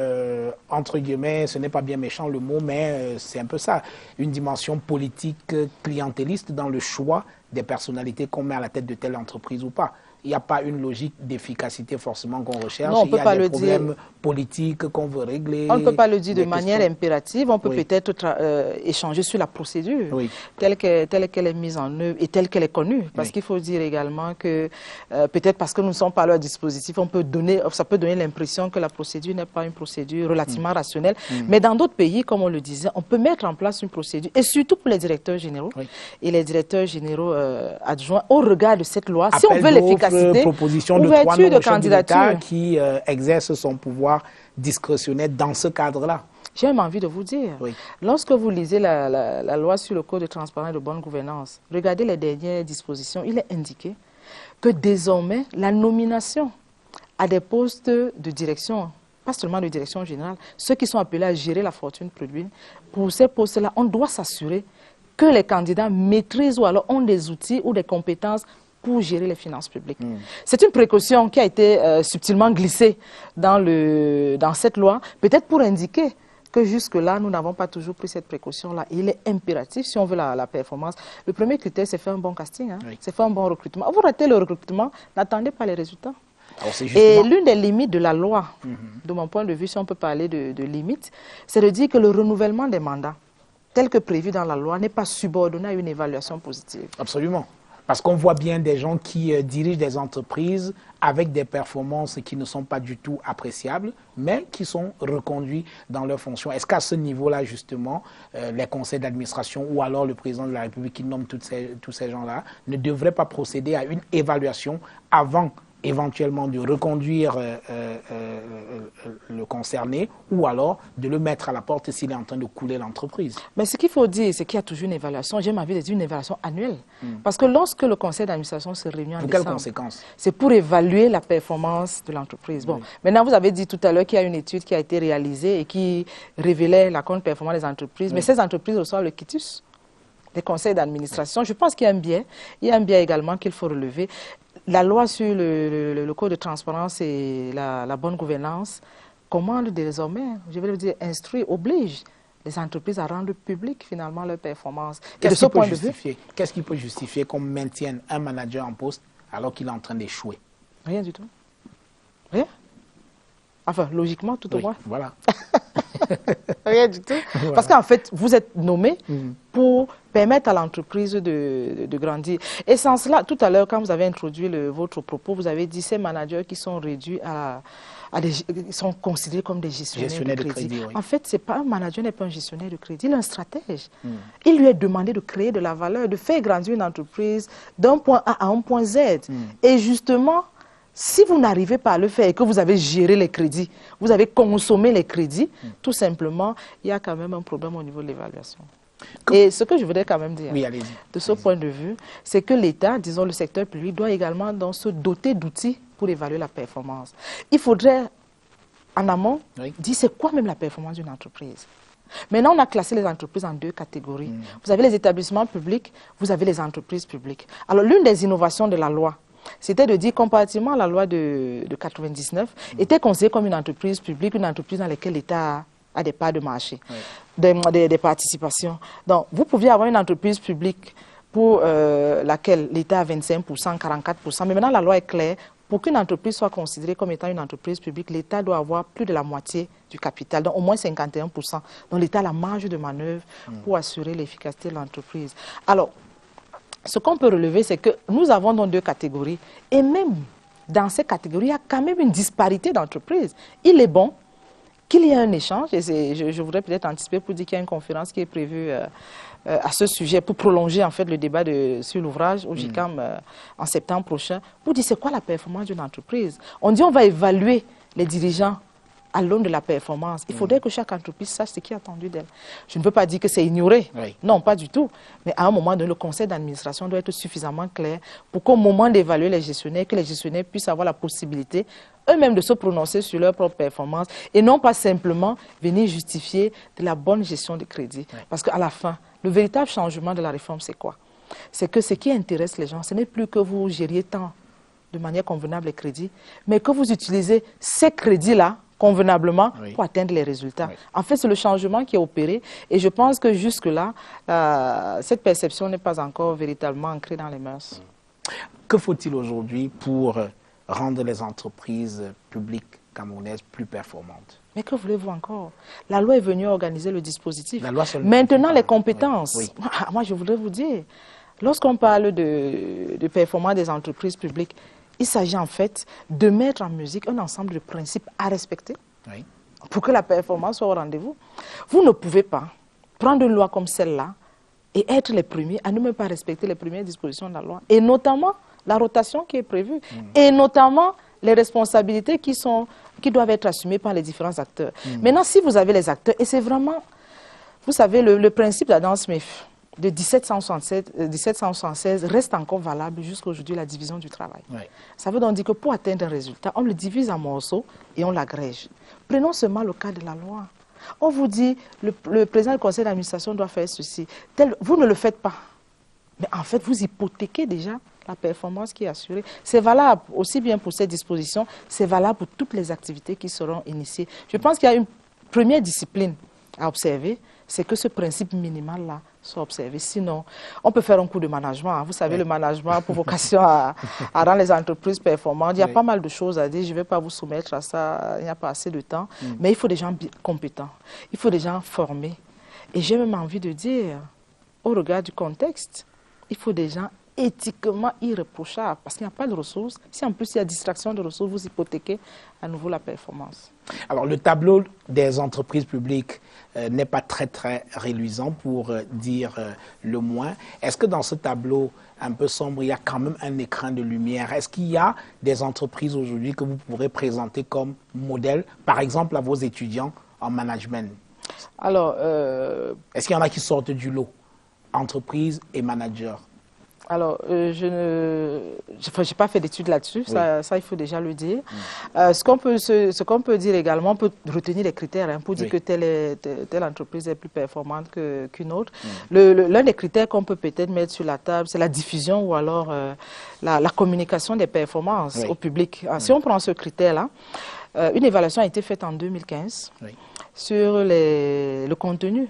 entre guillemets, ce n'est pas bien méchant le mot, mais c'est un peu ça, une dimension politique clientéliste dans le choix des personnalités qu'on met à la tête de telle entreprise ou pas. Il n'y a pas une logique d'efficacité forcément qu'on recherche.
Non, on peut
il y a
pas
des
le
problèmes politiques qu'on veut régler.
On ne peut pas le dire de manière impérative. On peut peut-être échanger sur la procédure telle qu'elle est mise en œuvre et telle qu'elle est connue. Parce qu'il faut dire également que peut-être parce que nous ne sommes pas à leur dispositif, ça peut donner l'impression que la procédure n'est pas une procédure relativement rationnelle. Mais dans d'autres pays, comme on le disait, on peut mettre en place une procédure, et surtout pour les directeurs généraux et les directeurs généraux adjoints, au regard de cette loi. Si on veut l'efficacité,
proposition de 3 noms de chefs d'État qui exerce son pouvoir discrétionnaire dans ce cadre-là.
J'ai même envie de vous dire, lorsque vous lisez la loi sur le code de transparence et de bonne gouvernance, regardez les dernières dispositions, il est indiqué que désormais, la nomination à des postes de direction, pas seulement de direction générale, ceux qui sont appelés à gérer la fortune publique, pour ces postes-là, on doit s'assurer que les candidats maîtrisent ou alors ont des outils ou des compétences pour gérer les finances publiques. C'est une précaution qui a été subtilement glissée dans cette loi, peut-être pour indiquer que jusque-là, nous n'avons pas toujours pris cette précaution-là. Il est impératif, si on veut la performance. Le premier critère, c'est faire un bon casting, hein. C'est faire un bon recrutement. Vous ratez le recrutement, n'attendez pas les résultats.
Alors, justement...
Et l'une des limites de la loi, de mon point de vue, si on peut parler de limites, c'est de dire que le renouvellement des mandats, tel que prévu dans la loi, n'est pas subordonné à une évaluation positive.
Absolument. Parce qu'on voit bien des gens qui dirigent des entreprises avec des performances qui ne sont pas du tout appréciables, mais qui sont reconduits dans leurs fonctions. Est-ce qu'à ce niveau-là, justement, les conseils d'administration ou alors le président de la République qui nomme tous ces gens-là ne devraient pas procéder à une évaluation avant éventuellement de reconduire le concerné ou alors de le mettre à la porte s'il est en train de couler l'entreprise?
Mais ce qu'il faut dire, c'est qu'il y a toujours une évaluation. J'aime envie de dire une évaluation annuelle. Parce que lorsque le conseil d'administration se réunit en décembre,
quelles conséquences?
C'est pour évaluer la performance de l'entreprise. Bon, maintenant, vous avez dit tout à l'heure qu'il y a une étude qui a été réalisée et qui révélait la contre-performance des entreprises. Mais ces entreprises reçoivent le quitus des conseils d'administration. Je pense qu'il y a un biais. Il y a un biais également qu'il faut relever. La loi sur le code de transparence et la bonne gouvernance commande désormais, je vais le dire, instruit, oblige les entreprises à rendre public finalement leur performance. Et de ce point de vue,
qu'est-ce qui peut justifier qu'on maintienne un manager en poste alors qu'il est en train d'échouer?
Rien du tout. Rien. Enfin, logiquement, tout au moins.
Voilà.
Rien du tout. Voilà. Parce qu'en fait, vous êtes nommé pour permettre à l'entreprise de grandir. Et sans cela, tout à l'heure, quand vous avez introduit votre propos, vous avez dit ces managers qui sont réduits sont considérés comme des gestionnaires de crédit. Oui. En fait, c'est pas un manager n'est pas un gestionnaire de crédit, il est un stratège. Il lui est demandé de créer de la valeur, de faire grandir une entreprise d'un point A à un point Z. Et justement, si vous n'arrivez pas à le faire et que vous avez géré les crédits, vous avez consommé les crédits, tout simplement, il y a quand même un problème au niveau de l'évaluation. Et ce que je voudrais quand même dire, de ce point de vue, c'est que l'État, disons le secteur public, doit également se doter d'outils pour évaluer la performance. Il faudrait, en amont, dire c'est quoi même la performance d'une entreprise. Maintenant, on a classé les entreprises en deux catégories. Vous avez les établissements publics, vous avez les entreprises publiques. Alors, l'une des innovations de la loi, c'était de dire, comparativement à la loi de 99, était considérée comme une entreprise publique, une entreprise dans laquelle l'État a des parts de marché, des participations. Donc, vous pouviez avoir une entreprise publique pour laquelle l'État a 25%, 44%, mais maintenant la loi est claire. Pour qu'une entreprise soit considérée comme étant une entreprise publique, l'État doit avoir plus de la moitié du capital, donc au moins 51%. Donc l'État a la marge de manœuvre pour assurer l'efficacité de l'entreprise. Alors, ce qu'on peut relever, c'est que nous avons donc deux catégories. Et même dans ces catégories, il y a quand même une disparité d'entreprises. Il est bon qu'il y ait un échange, et je voudrais peut-être anticiper pour dire qu'il y a une conférence qui est prévue à ce sujet, pour prolonger en fait le débat sur l'ouvrage au GICAM en septembre prochain, pour dire c'est quoi la performance d'une entreprise. On dit on va évaluer les dirigeants à l'aune de la performance. Il faudrait que chaque entreprise sache ce qui est attendu d'elle. Je ne peux pas dire que c'est ignoré. Non, pas du tout. Mais à un moment donné, le conseil d'administration doit être suffisamment clair pour qu'au moment d'évaluer les gestionnaires, que les gestionnaires puissent avoir la possibilité eux-mêmes de se prononcer sur leur propre performance et non pas simplement venir justifier de la bonne gestion des crédits. Parce qu'à la fin, le véritable changement de la réforme, c'est quoi? C'est que ce qui intéresse les gens, ce n'est plus que vous gériez tant de manière convenable les crédits, mais que vous utilisez ces crédits-là convenablement pour atteindre les résultats. En fait, c'est le changement qui est opéré et je pense que jusque-là, cette perception n'est pas encore véritablement ancrée dans les mœurs.
Que faut-il aujourd'hui pour rendre les entreprises publiques camerounaises plus performantes?
Mais que voulez-vous encore? La loi est venue organiser le dispositif. Maintenant, les compétences. Moi, je voudrais vous dire, lorsqu'on parle de performance des entreprises publiques, il s'agit en fait de mettre en musique un ensemble de principes à respecter pour que la performance soit au rendez-vous. Vous ne pouvez pas prendre une loi comme celle-là et être les premiers à ne même pas respecter les premières dispositions de la loi, et notamment la rotation qui est prévue, et notamment les responsabilités qui doivent être assumées par les différents acteurs. Maintenant, si vous avez les acteurs, et c'est vraiment, vous savez, le principe d'Adam Smith, de 1776 reste encore valable jusqu'à aujourd'hui, la division du travail.
Oui.
Ça veut donc dire que pour atteindre un résultat, on le divise en morceaux et on l'agrège. Prenons seulement le cas de la loi. On vous dit, le président du conseil d'administration doit faire ceci. Vous ne le faites pas. Mais en fait, vous hypothéquez déjà la performance qui est assurée. C'est valable aussi bien pour cette disposition, c'est valable pour toutes les activités qui seront initiées. Je pense qu'il y a une première discipline à observer, c'est que ce principe minimal-là soit observé. Sinon, on peut faire un coup de management. Hein. Vous savez, oui. Le management a pour vocation à rendre les entreprises performantes. Il y a pas mal de choses à dire. Je ne vais pas vous soumettre à ça. Il n'y a pas assez de temps. Mais il faut des gens compétents. Il faut des gens formés. Et j'ai même envie de dire, au regard du contexte, il faut des gens éthiquement irréprochables, parce qu'il n'y a pas de ressources. Si en plus il y a distraction de ressources, vous hypothéquez à nouveau la performance.
Alors le tableau des entreprises publiques n'est pas très réluisant pour dire le moins. Est-ce que dans ce tableau un peu sombre, il y a quand même un écran de lumière? Est-ce qu'il y a des entreprises aujourd'hui que vous pourrez présenter comme modèle, par exemple à vos étudiants en management?
Alors,
est-ce qu'il y en a qui sortent du lot, entreprises et managers?
Alors, je n'ai pas fait d'études là-dessus, oui. ça il faut déjà le dire. Ce qu'on peut dire également, on peut retenir les critères hein, pour dire que telle entreprise est plus performante qu'une autre. L'un des critères qu'on peut peut-être mettre sur la table, c'est la diffusion ou alors la communication des performances au public. Si on prend ce critère-là, une évaluation a été faite en 2015 sur le contenu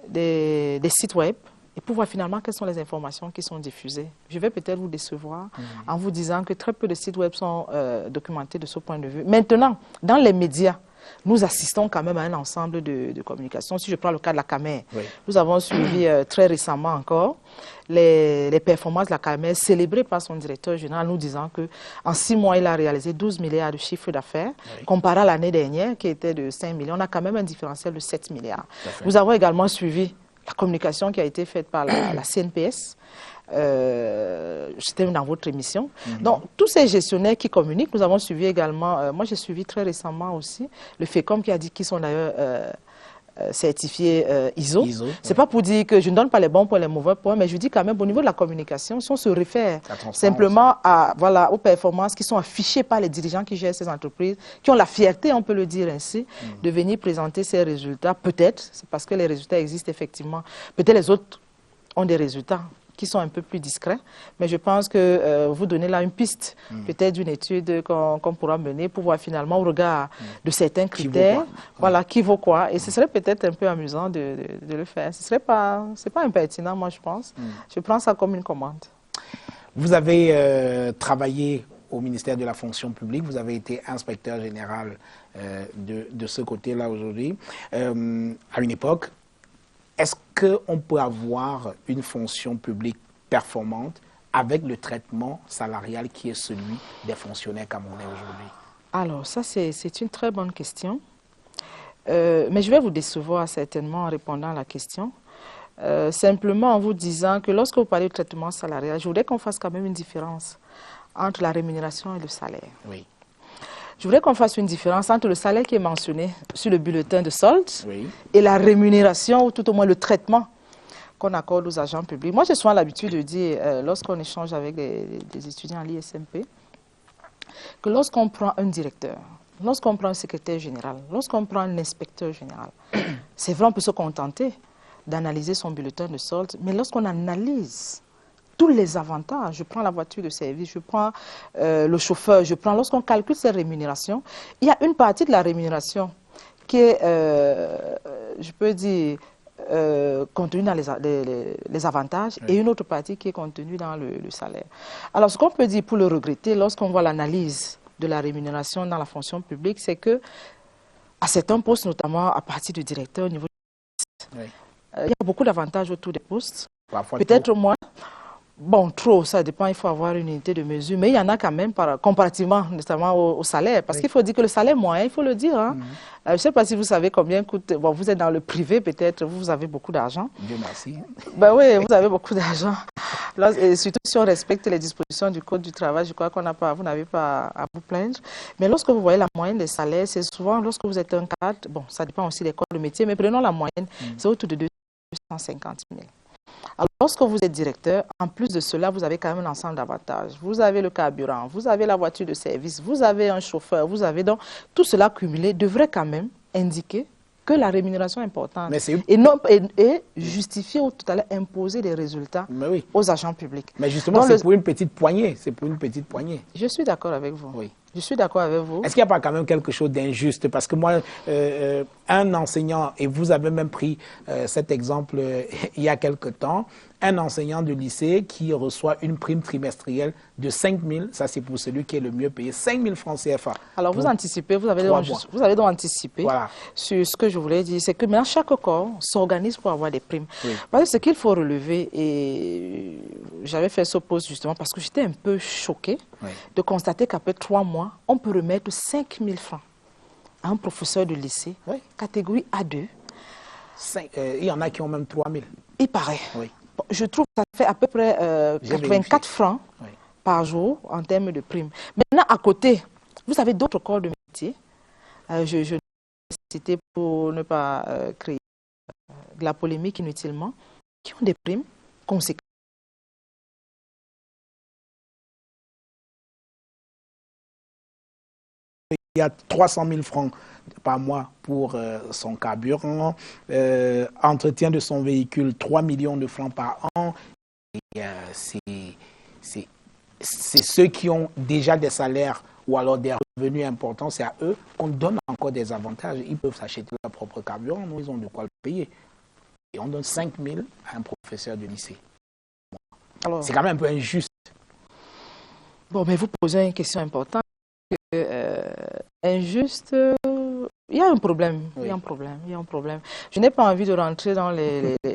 des sites web, et pour voir finalement quelles sont les informations qui sont diffusées. Je vais peut-être vous décevoir en vous disant que très peu de sites web sont documentés de ce point de vue. Maintenant, dans les médias, nous assistons quand même à un ensemble de communications. Si je prends le cas de la CAMER, nous avons suivi très récemment encore les performances de la CAMER célébrées par son directeur général, nous disant qu'en 6 mois, il a réalisé 12 milliards de chiffre d'affaires, comparé à l'année dernière qui était de 5 millions. On a quand même un différentiel de 7 milliards. Nous avons également suivi la communication qui a été faite par la CNPS, c'était dans votre émission. Donc, tous ces gestionnaires qui communiquent, nous avons suivi également, moi j'ai suivi très récemment aussi, le FECOM qui a dit qu'ils sont d'ailleurs certifiés ISO. C'est pas pour dire que je ne donne pas les bons points, les mauvais points, mais je dis quand même au niveau de la communication, si on se réfère simplement aux performances qui sont affichées par les dirigeants qui gèrent ces entreprises, qui ont la fierté, on peut le dire ainsi, de venir présenter ces résultats. Peut-être, c'est parce que les résultats existent effectivement. Peut-être les autres ont des résultats qui sont un peu plus discrets, mais je pense que vous donnez là une piste, peut-être d'une étude qu'on pourra mener pour voir finalement au regard de certains critères, qui vaut quoi. Et ce serait peut-être un peu amusant de le faire. C'est pas impertinent, moi je pense. Je prends ça comme une commande.
Vous avez travaillé au ministère de la fonction publique, vous avez été inspecteur général de ce côté-là aujourd'hui. À une époque, est-ce qu'on peut avoir une fonction publique performante avec le traitement salarial qui est celui des fonctionnaires camerounais aujourd'hui?
Alors, ça, c'est une très bonne question. Mais je vais vous décevoir certainement en répondant à la question. Simplement en vous disant que lorsque vous parlez de traitement salarial, je voudrais qu'on fasse quand même une différence entre la rémunération et le salaire.
Oui.
Je voudrais qu'on fasse une différence entre le salaire qui est mentionné sur le bulletin de solde et la rémunération, ou tout au moins le traitement qu'on accorde aux agents publics. Moi, j'ai souvent l'habitude de dire, lorsqu'on échange avec des étudiants à l'ISMP, que lorsqu'on prend un directeur, lorsqu'on prend un secrétaire général, lorsqu'on prend un inspecteur général, c'est vrai, on peut se contenter d'analyser son bulletin de solde, mais lorsqu'on analyse tous les avantages, je prends la voiture de service, je prends le chauffeur, lorsqu'on calcule ces rémunérations, il y a une partie de la rémunération qui est, je peux dire, contenue dans les avantages et une autre partie qui est contenue dans le salaire. Alors, ce qu'on peut dire pour le regretter, lorsqu'on voit l'analyse de la rémunération dans la fonction publique, c'est que à certains postes, notamment à partir du directeur au niveau il y a beaucoup d'avantages autour des postes, peut-être moins. Bon, trop, ça dépend, il faut avoir une unité de mesure, mais il y en a quand même comparativement, notamment au salaire, parce qu'il faut dire que le salaire moyen, il faut le dire. Hein. Je ne sais pas si vous savez combien coûte, bon, vous êtes dans le privé peut-être, vous avez beaucoup d'argent.
Dieu merci.
Ben oui, vous avez beaucoup d'argent. Et surtout si on respecte les dispositions du Code du travail, je crois vous n'avez pas à vous plaindre. Mais lorsque vous voyez la moyenne des salaires, c'est souvent lorsque vous êtes un cadre, bon, ça dépend aussi des corps de métier, mais prenons la moyenne, c'est autour de 250 000. Alors, lorsque vous êtes directeur, en plus de cela, vous avez quand même un ensemble d'avantages. Vous avez le carburant, vous avez la voiture de service, vous avez un chauffeur, vous avez donc tout cela cumulé devrait quand même indiquer que la rémunération est importante et justifier ou tout à l'heure imposer des résultats aux agents publics.
Mais justement, c'est pour une petite poignée. C'est pour une petite poignée.
Je suis d'accord avec vous.
Oui.
Je suis d'accord avec vous.
Est-ce qu'il n'y a pas quand même quelque chose d'injuste? Parce que moi, un enseignant, et vous avez même pris cet exemple il y a quelque temps, un enseignant de lycée qui reçoit une prime trimestrielle de 5 000, ça c'est pour celui qui est le mieux payé, 5 000 francs CFA.
Alors vous anticipez, vous avez donc anticipé sur ce que je voulais dire, c'est que maintenant chaque corps s'organise pour avoir des primes. Oui. Parce que ce qu'il faut relever, et j'avais fait ce post justement parce que j'étais un peu choquée de constater qu'après 3 mois, on peut remettre 5 000 francs à un professeur de lycée, catégorie A2.
Il y en a qui ont même 3 000.
Il paraît. Oui. Je trouve que ça fait à peu près 84 francs par jour en termes de primes. Maintenant, à côté, vous avez d'autres corps de métier. Je vais citer pour ne pas créer de la polémique inutilement, qui ont des primes conséquentes.
Il y a 300 000 francs par mois pour son carburant, entretien de son véhicule, 3 millions de francs par an. C'est ceux qui ont déjà des salaires ou alors des revenus importants, c'est à eux qu'on donne encore des avantages. Ils peuvent s'acheter leur propre carburant, ils ont de quoi le payer. Et on donne 5 000 à un professeur de lycée. C'est quand même un peu injuste.
Bon, mais vous posez une question importante. Injuste, il y a un problème, il y a un problème. Je n'ai pas envie de rentrer dans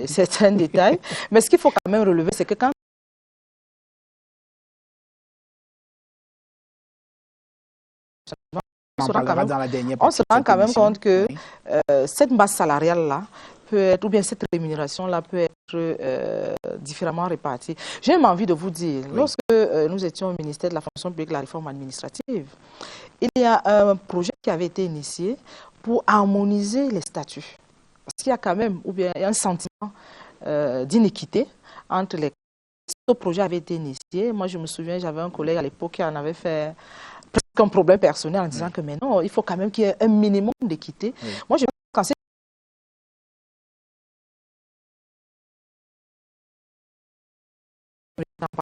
certains détails, mais ce qu'il faut quand même relever, c'est que quand on se rend quand même compte que cette masse salariale-là peut être, ou bien cette rémunération-là peut être différemment répartie. J'ai même envie de vous dire, lorsque nous étions au ministère de la fonction publique, la réforme administrative, il y a un projet qui avait été initié pour harmoniser les statuts. Parce qu'il y a quand même, ou bien il y a un sentiment d'inéquité entre les... Ce projet avait été initié. Moi, je me souviens, j'avais un collègue à l'époque qui en avait fait presque un problème personnel en disant que mais non, il faut quand même qu'il y ait un minimum d'équité. Moi, je pense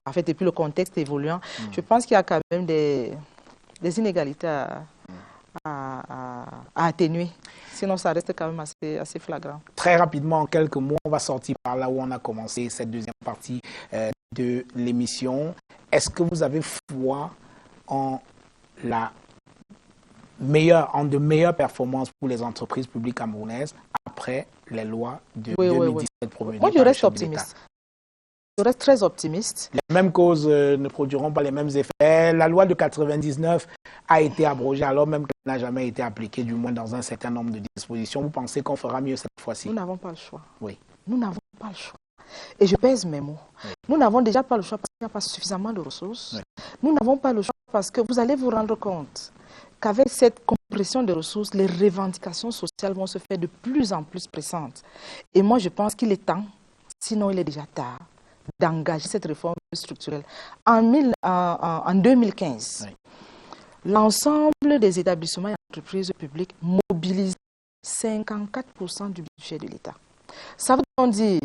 en fait, et puis le contexte évoluant, je pense qu'il y a quand même des inégalités à atténuer. Sinon, ça reste quand même assez flagrant.
Très rapidement, en quelques mots, on va sortir par là où on a commencé cette deuxième partie de l'émission. Est-ce que vous avez foi en de meilleures performances pour les entreprises publiques camerounaises après les lois de 2017 promulguées?
Moi, je reste optimiste. Je reste très optimiste.
Les mêmes causes ne produiront pas les mêmes effets. La loi de 99 a été abrogée alors même qu'elle n'a jamais été appliquée, du moins dans un certain nombre de dispositions. Vous pensez qu'on fera mieux cette fois-ci?
Nous n'avons pas le choix.
Oui.
Nous n'avons pas le choix. Et je pèse mes mots. Oui. Nous n'avons déjà pas le choix parce qu'il n'y a pas suffisamment de ressources. Oui. Nous n'avons pas le choix parce que vous allez vous rendre compte qu'avec cette compression des ressources, les revendications sociales vont se faire de plus en plus pressantes. Et moi, je pense qu'il est temps, sinon il est déjà tard, d'engager cette réforme structurelle. En 2015, l'ensemble des établissements et entreprises publiques mobilisent 54% du budget de l'État. Ça veut donc dire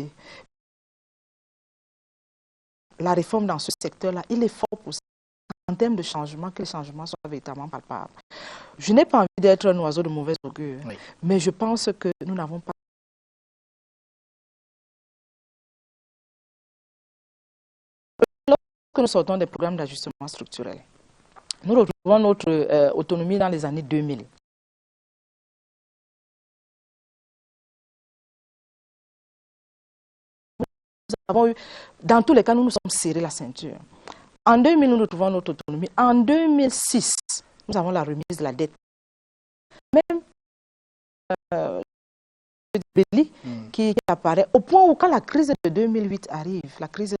la réforme dans ce secteur-là, il est fort possible en termes de changement, que les changements soient véritablement palpables. Je n'ai pas envie d'être un oiseau de mauvaise augure, mais je pense que nous n'avons pas. Lorsque nous sortons des programmes d'ajustement structurel, nous retrouvons notre autonomie dans les années 2000. Nous avons eu, dans tous les cas, nous nous sommes serrés la ceinture. En 2000, nous retrouvons notre autonomie. En 2006, nous avons la remise de la dette. Même Béli qui apparaît au point où quand la crise de 2008 arrive, la crise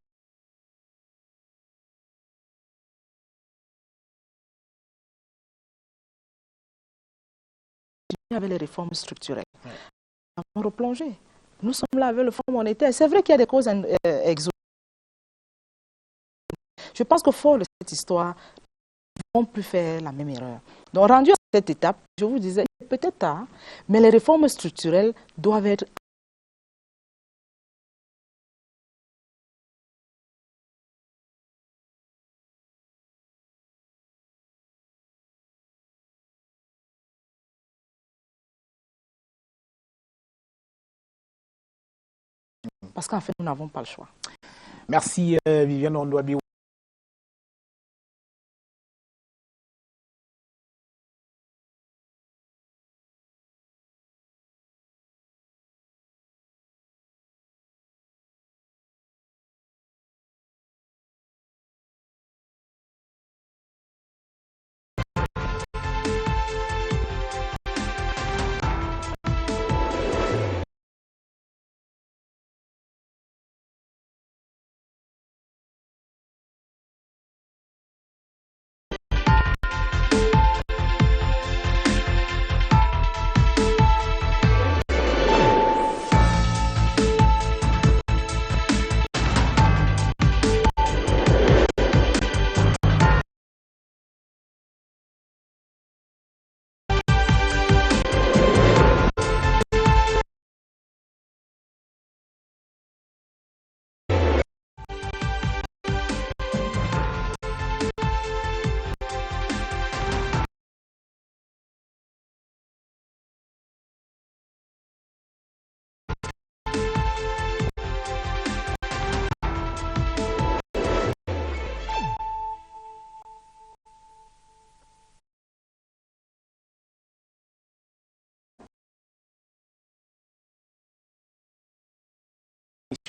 avec les réformes structurelles, nous avons replongé. Nous sommes là avec le Fonds monétaire. C'est vrai qu'il y a des causes exogènes. Je pense qu'au fond de cette histoire, nous ne pouvons plus faire la même erreur. Donc, rendu à cette étape, je vous disais, peut-être tard, mais les réformes structurelles doivent être parce qu'en fait, nous n'avons pas le choix.
Merci Viviane Ondouabi.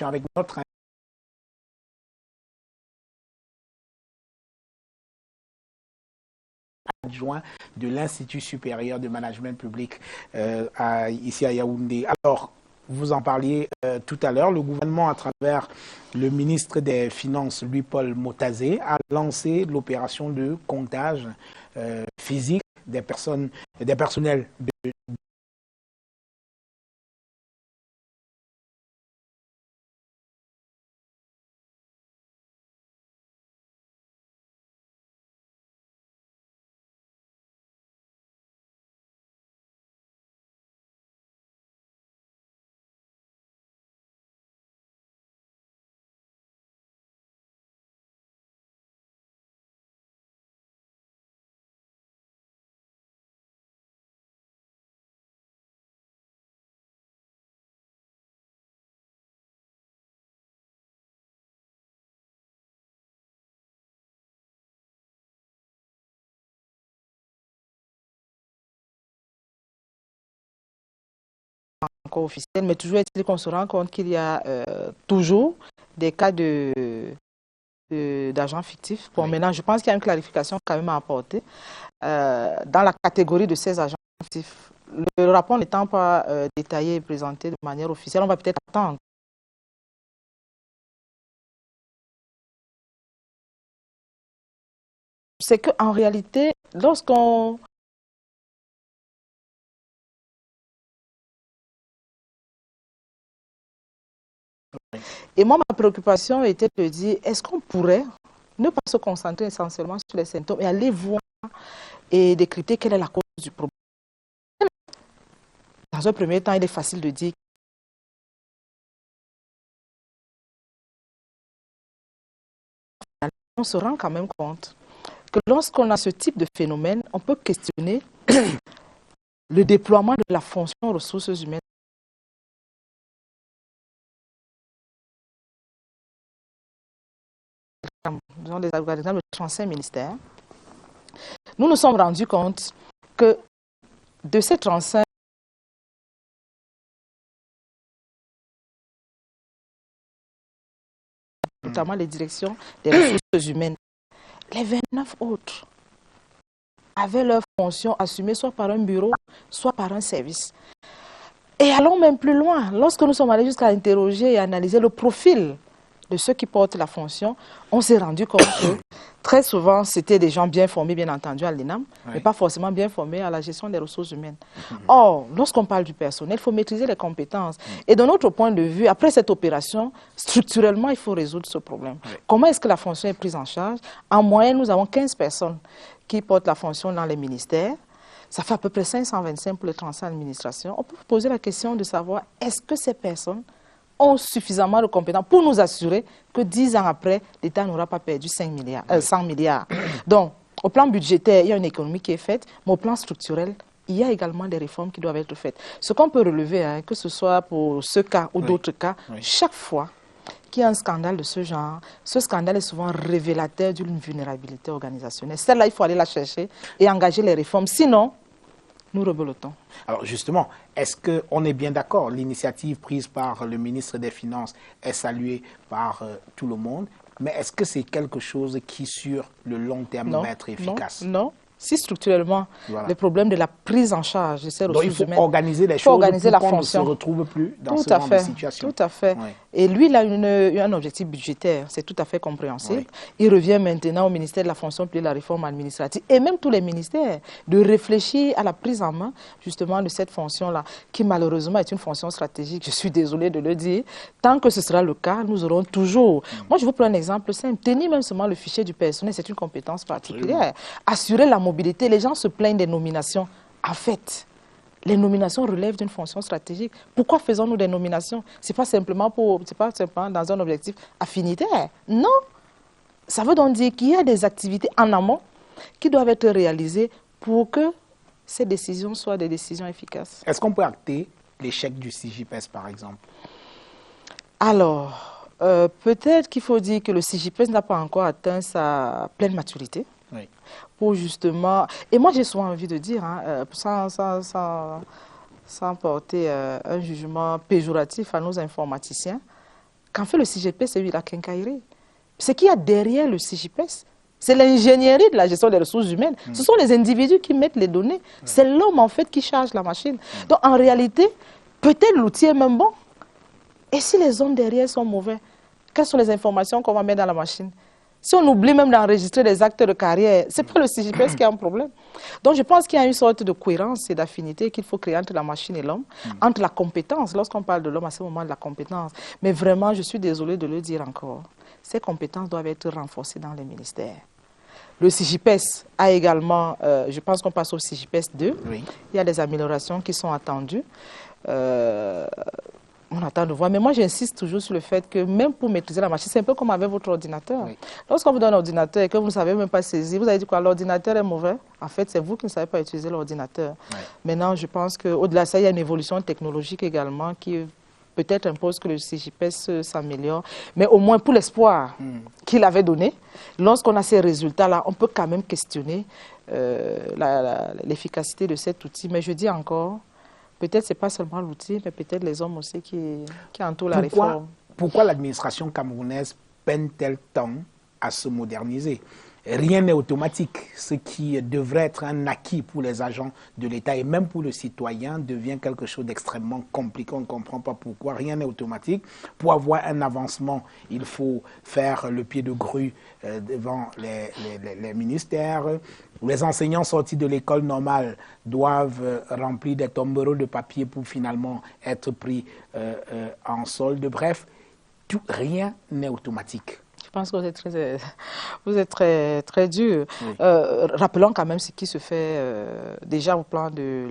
Avec notre adjoint de l'Institut supérieur de management public ici à Yaoundé. Alors, vous en parliez tout à l'heure, le gouvernement, à travers le ministre des Finances, Louis-Paul Motazé, a lancé l'opération de comptage physique des personnels de
encore officiel, mais toujours est-il qu'on se rend compte qu'il y a toujours des cas d'agents fictifs. Bon, maintenant, je pense qu'il y a une clarification quand même à apporter. Dans la catégorie de ces agents fictifs, le rapport n'étant pas détaillé et présenté de manière officielle, on va peut-être attendre. C'est qu'en réalité, lorsqu'on... Et moi, ma préoccupation était de dire, est-ce qu'on pourrait ne pas se concentrer essentiellement sur les symptômes et aller voir et décrypter quelle est la cause du problème. Dans un premier temps, il est facile de dire on se rend quand même compte que lorsqu'on a ce type de phénomène, on peut questionner le déploiement de la fonction ressources humaines. Dans les algorithmes de 35 ministères, nous nous sommes rendus compte que de ces 35, notamment les directions des ressources humaines, les 29 autres avaient leur fonction assumée soit par un bureau, soit par un service. Et allons même plus loin, lorsque nous sommes allés jusqu'à interroger et analyser le profil de ceux qui portent la fonction, on s'est rendu compte que très souvent, c'était des gens bien formés, bien entendu, à l'ENAM, mais pas forcément bien formés à la gestion des ressources humaines. Or, lorsqu'on parle du personnel, il faut maîtriser les compétences. Et de notre point de vue, après cette opération, structurellement, il faut résoudre ce problème. Comment est-ce que la fonction est prise en charge? En moyenne, nous avons 15 personnes qui portent la fonction dans les ministères. Ça fait à peu près 525 pour les transferts d'administration. On peut poser la question de savoir, est-ce que ces personnes ont suffisamment de compétences pour nous assurer que 10 ans après, l'État n'aura pas perdu 100 milliards. Donc, au plan budgétaire, il y a une économie qui est faite, mais au plan structurel, il y a également des réformes qui doivent être faites. Ce qu'on peut relever, que ce soit pour ce cas ou d'autres cas, chaque fois qu'il y a un scandale de ce genre, ce scandale est souvent révélateur d'une vulnérabilité organisationnelle. Celle-là, il faut aller la chercher et engager les réformes. Sinon, nous rebelotons.
Alors justement, est-ce qu'on est bien d'accord? L'initiative prise par le ministre des Finances est saluée par tout le monde, mais est-ce que c'est quelque chose qui, sur le long terme, va être efficace?
Non. Si structurellement, le problème de la prise en charge de ces ressources humaines...
il faut organiser les choses pour qu'on ne se retrouve plus dans ce genre de situation.
Tout à fait. Et lui, il a un objectif budgétaire, c'est tout à fait compréhensible. Il revient maintenant au ministère de la fonction publique, de la réforme administrative, et même tous les ministères, de réfléchir à la prise en main, justement, de cette fonction-là, qui malheureusement est une fonction stratégique, je suis désolée de le dire. Tant que ce sera le cas, nous aurons toujours... Moi, je vous prends un exemple simple. Tenir même seulement le fichier du personnel, c'est une compétence particulière. Assurer la mobilité, les gens se plaignent des nominations. En fait, les nominations relèvent d'une fonction stratégique. Pourquoi faisons-nous des nominations? Ce n'est pas simplement dans un objectif affinitaire. Non. Ça veut donc dire qu'il y a des activités en amont qui doivent être réalisées pour que ces décisions soient des décisions efficaces.
Est-ce qu'on peut acter l'échec du CJPS, par exemple?
Alors, peut-être qu'il faut dire que le CJPS n'a pas encore atteint sa pleine maturité. Pour justement... Et moi, j'ai souvent envie de dire, sans porter un jugement péjoratif à nos informaticiens, qu'en fait, le CJPS, c'est la quincaillerie. Ce qu'il y a derrière le CJPS, c'est l'ingénierie de la gestion des ressources humaines. Ce sont les individus qui mettent les données. C'est l'homme, en fait, qui charge la machine. Donc, en réalité, peut-être l'outil est même bon. Et si les hommes derrière sont mauvais, quelles sont les informations qu'on va mettre dans la machine? Si on oublie même d'enregistrer des actes de carrière, ce n'est pas le CJPS qui a un problème. Donc je pense qu'il y a une sorte de cohérence et d'affinité qu'il faut créer entre la machine et l'homme, entre la compétence. Lorsqu'on parle de l'homme, à ce moment de la compétence. Mais vraiment, je suis désolée de le dire encore, ces compétences doivent être renforcées dans les ministères. Le CJPS a également, je pense qu'on passe au CJPS 2, il y a des améliorations qui sont attendues. On attend de voir, mais moi j'insiste toujours sur le fait que même pour maîtriser la machine, c'est un peu comme avec votre ordinateur. Lorsqu'on vous donne un ordinateur et que vous ne savez même pas saisir, vous avez dit quoi, l'ordinateur est mauvais? En fait, c'est vous qui ne savez pas utiliser l'ordinateur. Maintenant, je pense qu'au-delà de ça, il y a une évolution technologique également qui peut-être impose que le CJPS s'améliore, mais au moins pour l'espoir qu'il avait donné, lorsqu'on a ces résultats-là, on peut quand même questionner l'efficacité de cet outil. Mais je dis encore, peut-être ce n'est pas seulement l'outil, mais peut-être les hommes aussi qui entourent la réforme.
Pourquoi l'administration camerounaise peine-t-elle tant à se moderniser? Rien n'est automatique. Ce qui devrait être un acquis pour les agents de l'État et même pour le citoyen devient quelque chose d'extrêmement compliqué. On ne comprend pas pourquoi. Rien n'est automatique. Pour avoir un avancement, il faut faire le pied de grue devant les ministères. Les enseignants sortis de l'école normale doivent remplir des tombereaux de papier pour finalement être pris en solde. Bref, rien n'est automatique.
Je pense que vous êtes très dur. Rappelons quand même ce qui se fait déjà au plan de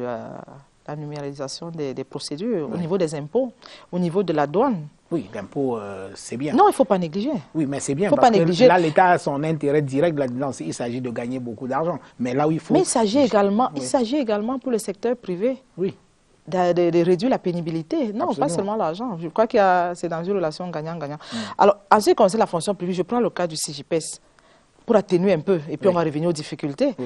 la numérisation des procédures, au niveau des impôts, au niveau de la douane.
Oui, l'impôt, c'est bien.
Non, il ne faut pas négliger.
Oui, mais c'est bien parce que là, l'État a son intérêt direct là-dedans. Il s'agit de gagner beaucoup d'argent. Mais là où il faut...
Mais il s'agit également pour le secteur privé.
Oui.
De réduire la pénibilité. Non, absolument. Pas seulement l'argent. Je crois que c'est dans une relation gagnant-gagnant. Alors, en ce qui concerne la fonction publique, je prends le cas du CJPS pour atténuer un peu, et puis on va revenir aux difficultés.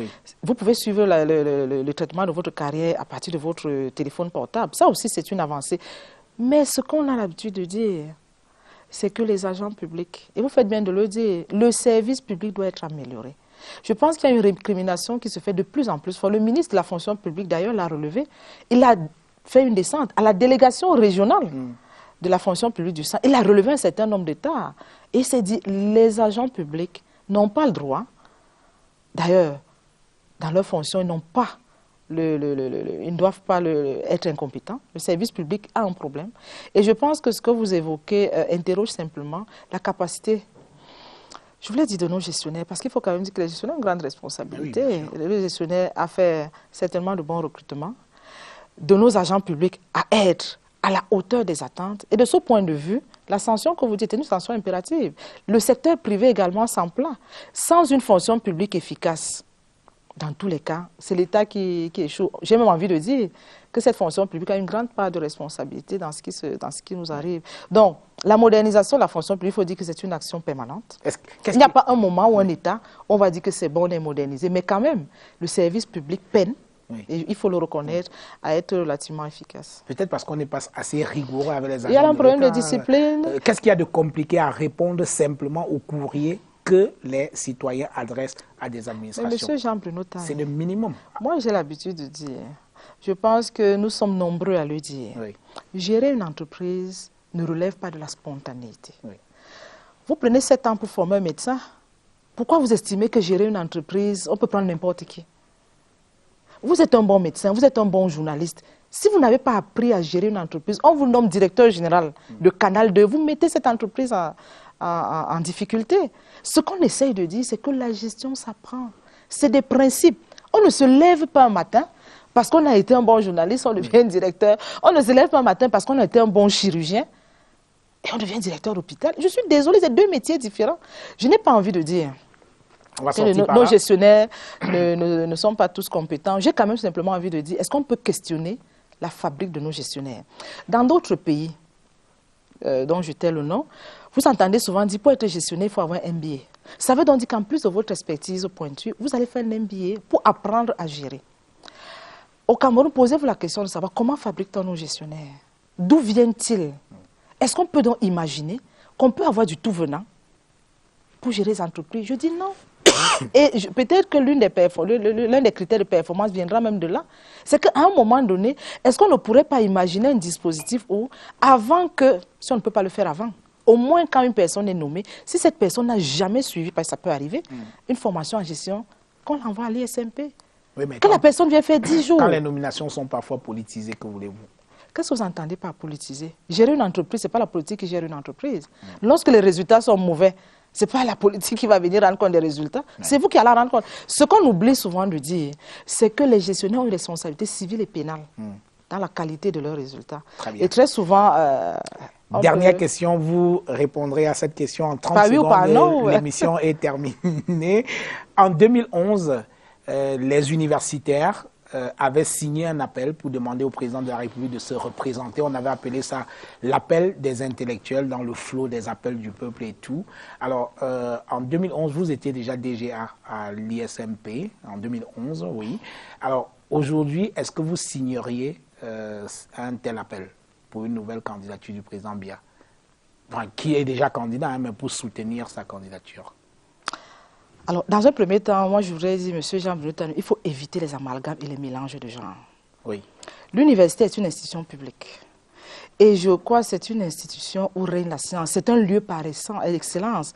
Vous pouvez suivre le traitement de votre carrière à partir de votre téléphone portable. Ça aussi, c'est une avancée. Mais ce qu'on a l'habitude de dire, c'est que les agents publics, et vous faites bien de le dire, le service public doit être amélioré. Je pense qu'il y a une récrimination qui se fait de plus en plus. Le ministre de la fonction publique, d'ailleurs, l'a relevé. Il a fait une descente à la délégation régionale de la fonction publique du sang, il a relevé un certain nombre d'États. Et il s'est dit, les agents publics n'ont pas le droit, d'ailleurs, dans leur fonction, ils n'ont pas, ils ne doivent pas être incompétents. Le service public a un problème. Et je pense que ce que vous évoquez interroge simplement la capacité, je voulais dire de nos gestionnaires, parce qu'il faut quand même dire que les gestionnaires ont une grande responsabilité. Oui, le gestionnaire a fait certainement de bons recrutements, de nos agents publics à être à la hauteur des attentes. Et de ce point de vue, la sanction que vous dites est une sanction impérative. Le secteur privé également s'en plaint. Sans une fonction publique efficace, dans tous les cas, c'est l'État qui échoue. J'ai même envie de dire que cette fonction publique a une grande part de responsabilité dans ce qui nous arrive. Donc, la modernisation de la fonction publique, il faut dire que c'est une action permanente. Il n'y a pas un moment où un État, on va dire que c'est bon, on est modernisé. Mais quand même, le service public peine, et il faut le reconnaître, à être relativement efficace.
Peut-être parce qu'on n'est pas assez rigoureux avec les agents.
Il y a un problème de discipline.
Qu'est-ce qu'il y a de compliqué à répondre simplement au courrier que les citoyens adressent à des administrations?
Mais monsieur Jean-Bruno Taille,
c'est le minimum.
Moi, j'ai l'habitude de dire, je pense que nous sommes nombreux à le dire. Oui. Gérer une entreprise ne relève pas de la spontanéité. Oui. Vous prenez 7 ans pour former un médecin. Pourquoi vous estimez que gérer une entreprise, on peut prendre n'importe qui? Vous êtes un bon médecin, vous êtes un bon journaliste. Si vous n'avez pas appris à gérer une entreprise, on vous nomme directeur général de Canal 2, vous mettez cette entreprise en difficulté. Ce qu'on essaye de dire, c'est que la gestion s'apprend. C'est des principes. On ne se lève pas un matin parce qu'on a été un bon journaliste, on devient directeur. On ne se lève pas un matin parce qu'on a été un bon chirurgien et on devient directeur d'hôpital. Je suis désolée, c'est 2 métiers différents. Je n'ai pas envie de dire que nos gestionnaires ne sont pas tous compétents. J'ai quand même simplement envie de dire, est-ce qu'on peut questionner la fabrique de nos gestionnaires? Dans d'autres pays, dont je tais le nom, vous entendez souvent dire, pour être gestionnaire, il faut avoir un MBA. Ça veut donc dire qu'en plus de votre expertise pointue, vous allez faire un MBA pour apprendre à gérer. Au Cameroun, posez-vous la question de savoir comment fabrique-t-on nos gestionnaires? D'où viennent-ils? Est-ce qu'on peut donc imaginer qu'on peut avoir du tout venant pour gérer les entreprises? Je dis non. Et peut-être que l'un des critères de performance viendra même de là. C'est qu'à un moment donné, est-ce qu'on ne pourrait pas imaginer un dispositif où, avant que, si on ne peut pas le faire avant, au moins quand une personne est nommée, si cette personne n'a jamais suivi, parce que ça peut arriver, une formation en gestion, qu'on l'envoie à l'ISMP. Oui, que la personne vient faire 10 jours.
Quand les nominations sont parfois politisées, que voulez-vous?
Qu'est-ce que vous entendez par politiser? Gérer une entreprise, ce n'est pas la politique qui gère une entreprise. Lorsque les résultats sont mauvais, ce n'est pas la politique qui va venir rendre compte des résultats. C'est vous qui allez rendre compte. Ce qu'on oublie souvent de dire, c'est que les gestionnaires ont une responsabilité civile et pénale dans la qualité de leurs résultats. Très bien. Et très souvent...
Dernière question, vous répondrez à cette question en 30 secondes. L'émission est terminée. En 2011, les universitaires avaient signé un appel pour demander au président de la République de se représenter. On avait appelé ça l'appel des intellectuels dans le flot des appels du peuple et tout. Alors, en 2011, vous étiez déjà DGA à l'ISMP, en 2011, oui. Alors, aujourd'hui, est-ce que vous signeriez un tel appel pour une nouvelle candidature du président Biya? Enfin, qui est déjà candidat, hein, mais pour soutenir sa candidature.
Alors, dans un premier temps, moi, je voudrais dire, M. Jean-Bruno Taille, il faut éviter les amalgames et les mélanges de genres. Oui. L'université est une institution publique. Et je crois que c'est une institution où règne la science. C'est un lieu par excellence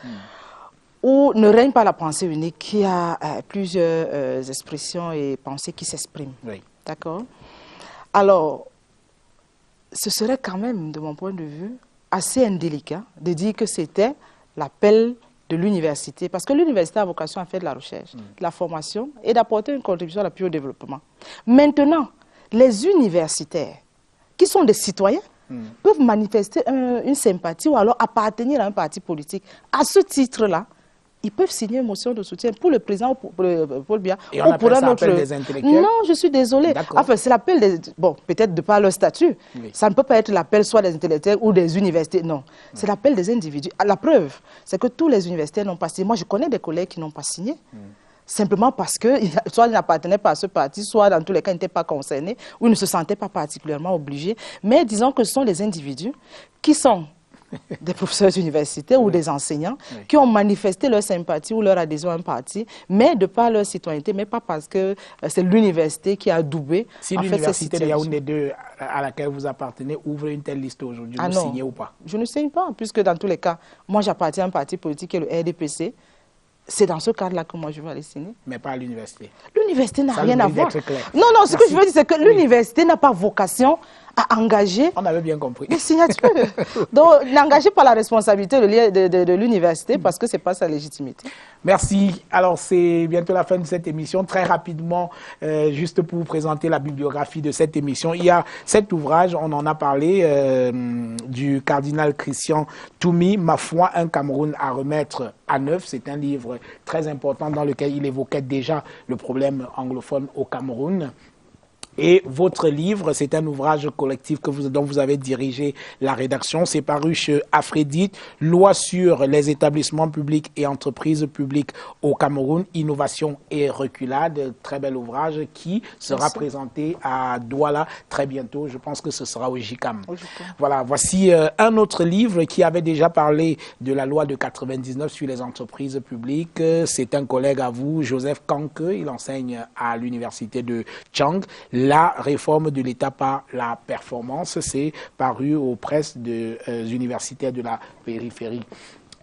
où ne règne pas la pensée unique, qui a plusieurs expressions et pensées qui s'expriment. Oui. D'accord? Alors, ce serait quand même, de mon point de vue, assez indélicat de dire que c'était l'appel de l'université, parce que l'université a vocation à faire de la recherche, de la formation et d'apporter une contribution à l'appui au développement. Maintenant, les universitaires, qui sont des citoyens, peuvent manifester une sympathie ou alors appartenir à un parti politique. À ce titre-là, ils peuvent signer une motion de soutien pour le président Paul Biya.
Et on appelle ça l'appel des intellectuels?
Non, je suis désolée. Enfin, c'est l'appel des... Bon, peut-être de par leur statut. Oui. Ça ne peut pas être l'appel soit des intellectuels ou des universités. Non, c'est l'appel des individus. La preuve, c'est que tous les universitaires n'ont pas signé. Moi, je connais des collègues qui n'ont pas signé. Simplement parce que soit ils n'appartenaient pas à ce parti, soit dans tous les cas ils n'étaient pas concernés, ou ils ne se sentaient pas particulièrement obligés. Mais disons que ce sont les individus qui sont des professeurs universitaires ou des enseignants qui ont manifesté leur sympathie ou leur adhésion à un parti, mais de par leur citoyenneté, mais pas parce que c'est l'université qui a adoubé.
Si l'université de Yaoundé 2 à laquelle vous appartenez ouvre une telle liste aujourd'hui, vous signez ou pas?
Je ne signe pas, puisque dans tous les cas, moi j'appartiens à un parti politique qui est le RDPC. C'est dans ce cadre-là que moi je vais aller signer.
Mais pas à l'université.
L'université n'a rien à voir.
Non,
non, ce que je veux dire, c'est que l'université n'a pas vocation à engager.
On avait bien compris.
Des signatures. Donc, n'engagez pas la responsabilité de l'université parce que ce n'est pas sa légitimité.
Merci. Alors, c'est bientôt la fin de cette émission. Très rapidement, juste pour vous présenter la bibliographie de cette émission, il y a cet ouvrage, on en a parlé, du cardinal Christian Toumi, Ma foi, un Cameroun à remettre à neuf. C'est un livre très important dans lequel il évoquait déjà le problème anglophone au Cameroun. Et votre livre, c'est un ouvrage collectif dont vous avez dirigé la rédaction. C'est paru chez Afredit, Loi sur les établissements publics et entreprises publiques au Cameroun, innovation et reculade. Très bel ouvrage qui sera présenté à Douala très bientôt. Je pense que ce sera au JICAM. Voilà, voici un autre livre qui avait déjà parlé de la loi de 99 sur les entreprises publiques. C'est un collègue à vous, Joseph Kanke. Il enseigne à l'université de Chang. La réforme de l'État par la performance, c'est paru aux presses des universitaires de la périphérie.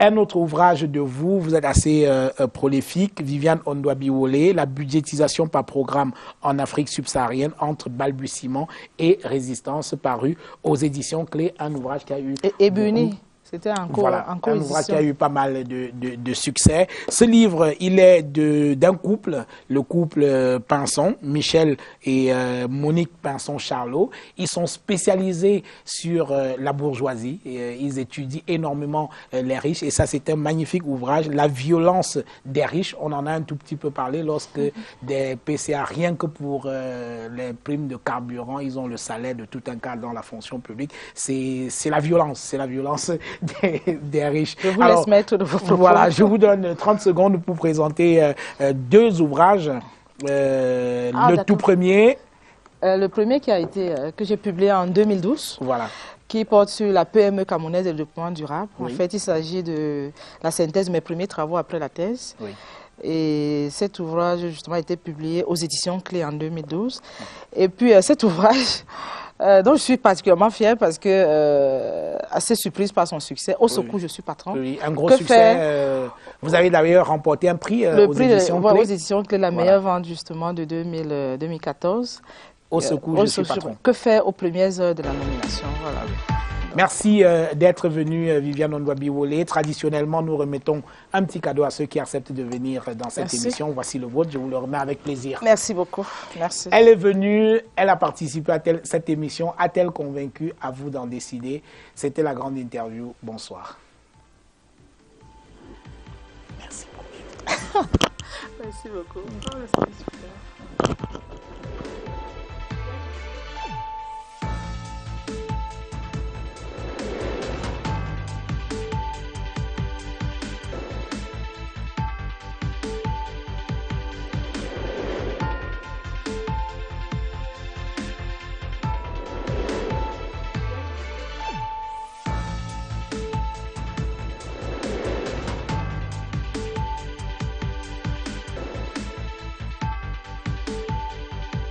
Un autre ouvrage de vous, vous êtes assez prolifique, Viviane Ondouabiwole, la budgétisation par programme en Afrique subsaharienne entre balbutiement et résistance, paru aux éditions Clés, un ouvrage qui a eu...
Et Buni. C'était encore
un ouvrage qui a eu pas mal de succès. Ce livre, il est d'un couple, le couple Pinson, Michel et Monique Pinson-Charlot. Ils sont spécialisés sur la bourgeoisie. Et, ils étudient énormément les riches. Et ça, c'est un magnifique ouvrage. La violence des riches, on en a un tout petit peu parlé lorsque des PCA, rien que pour les primes de carburant, ils ont le salaire de tout un cadre dans la fonction publique. C'est la violence des riches.
Je vous laisse mettre de vos propos.
Voilà, je vous donne 30 secondes pour présenter deux ouvrages. Le tout premier.
Le premier qui a été, que j'ai publié en 2012.
Voilà.
Qui porte sur la PME camerounaise et le développement durable.
Oui.
En fait, il s'agit de la synthèse de mes premiers travaux après la thèse.
Oui.
Et cet ouvrage, justement, a été publié aux éditions Clés en 2012. Et puis, cet ouvrage... dont je suis particulièrement fière parce que, assez surprise par son succès. Au secours, je suis patron.
Oui, un gros succès. Vous avez d'ailleurs remporté un prix aux éditions Clés.
Aux éditions Clés, la meilleure vente justement de 2014.
Au secours, je suis patron.
Que faire aux premières heures de la nomination. Voilà.
Merci d'être venu, Viviane Ondouabiwole. Traditionnellement, nous remettons un petit cadeau à ceux qui acceptent de venir dans cette émission. Voici le vôtre, je vous le remets avec plaisir.
Merci beaucoup. Merci.
Elle est venue, elle a participé à cette émission. A-t-elle convaincu? À vous d'en décider. C'était la grande interview. Bonsoir. Merci beaucoup.
Merci beaucoup. Oh, c'était super.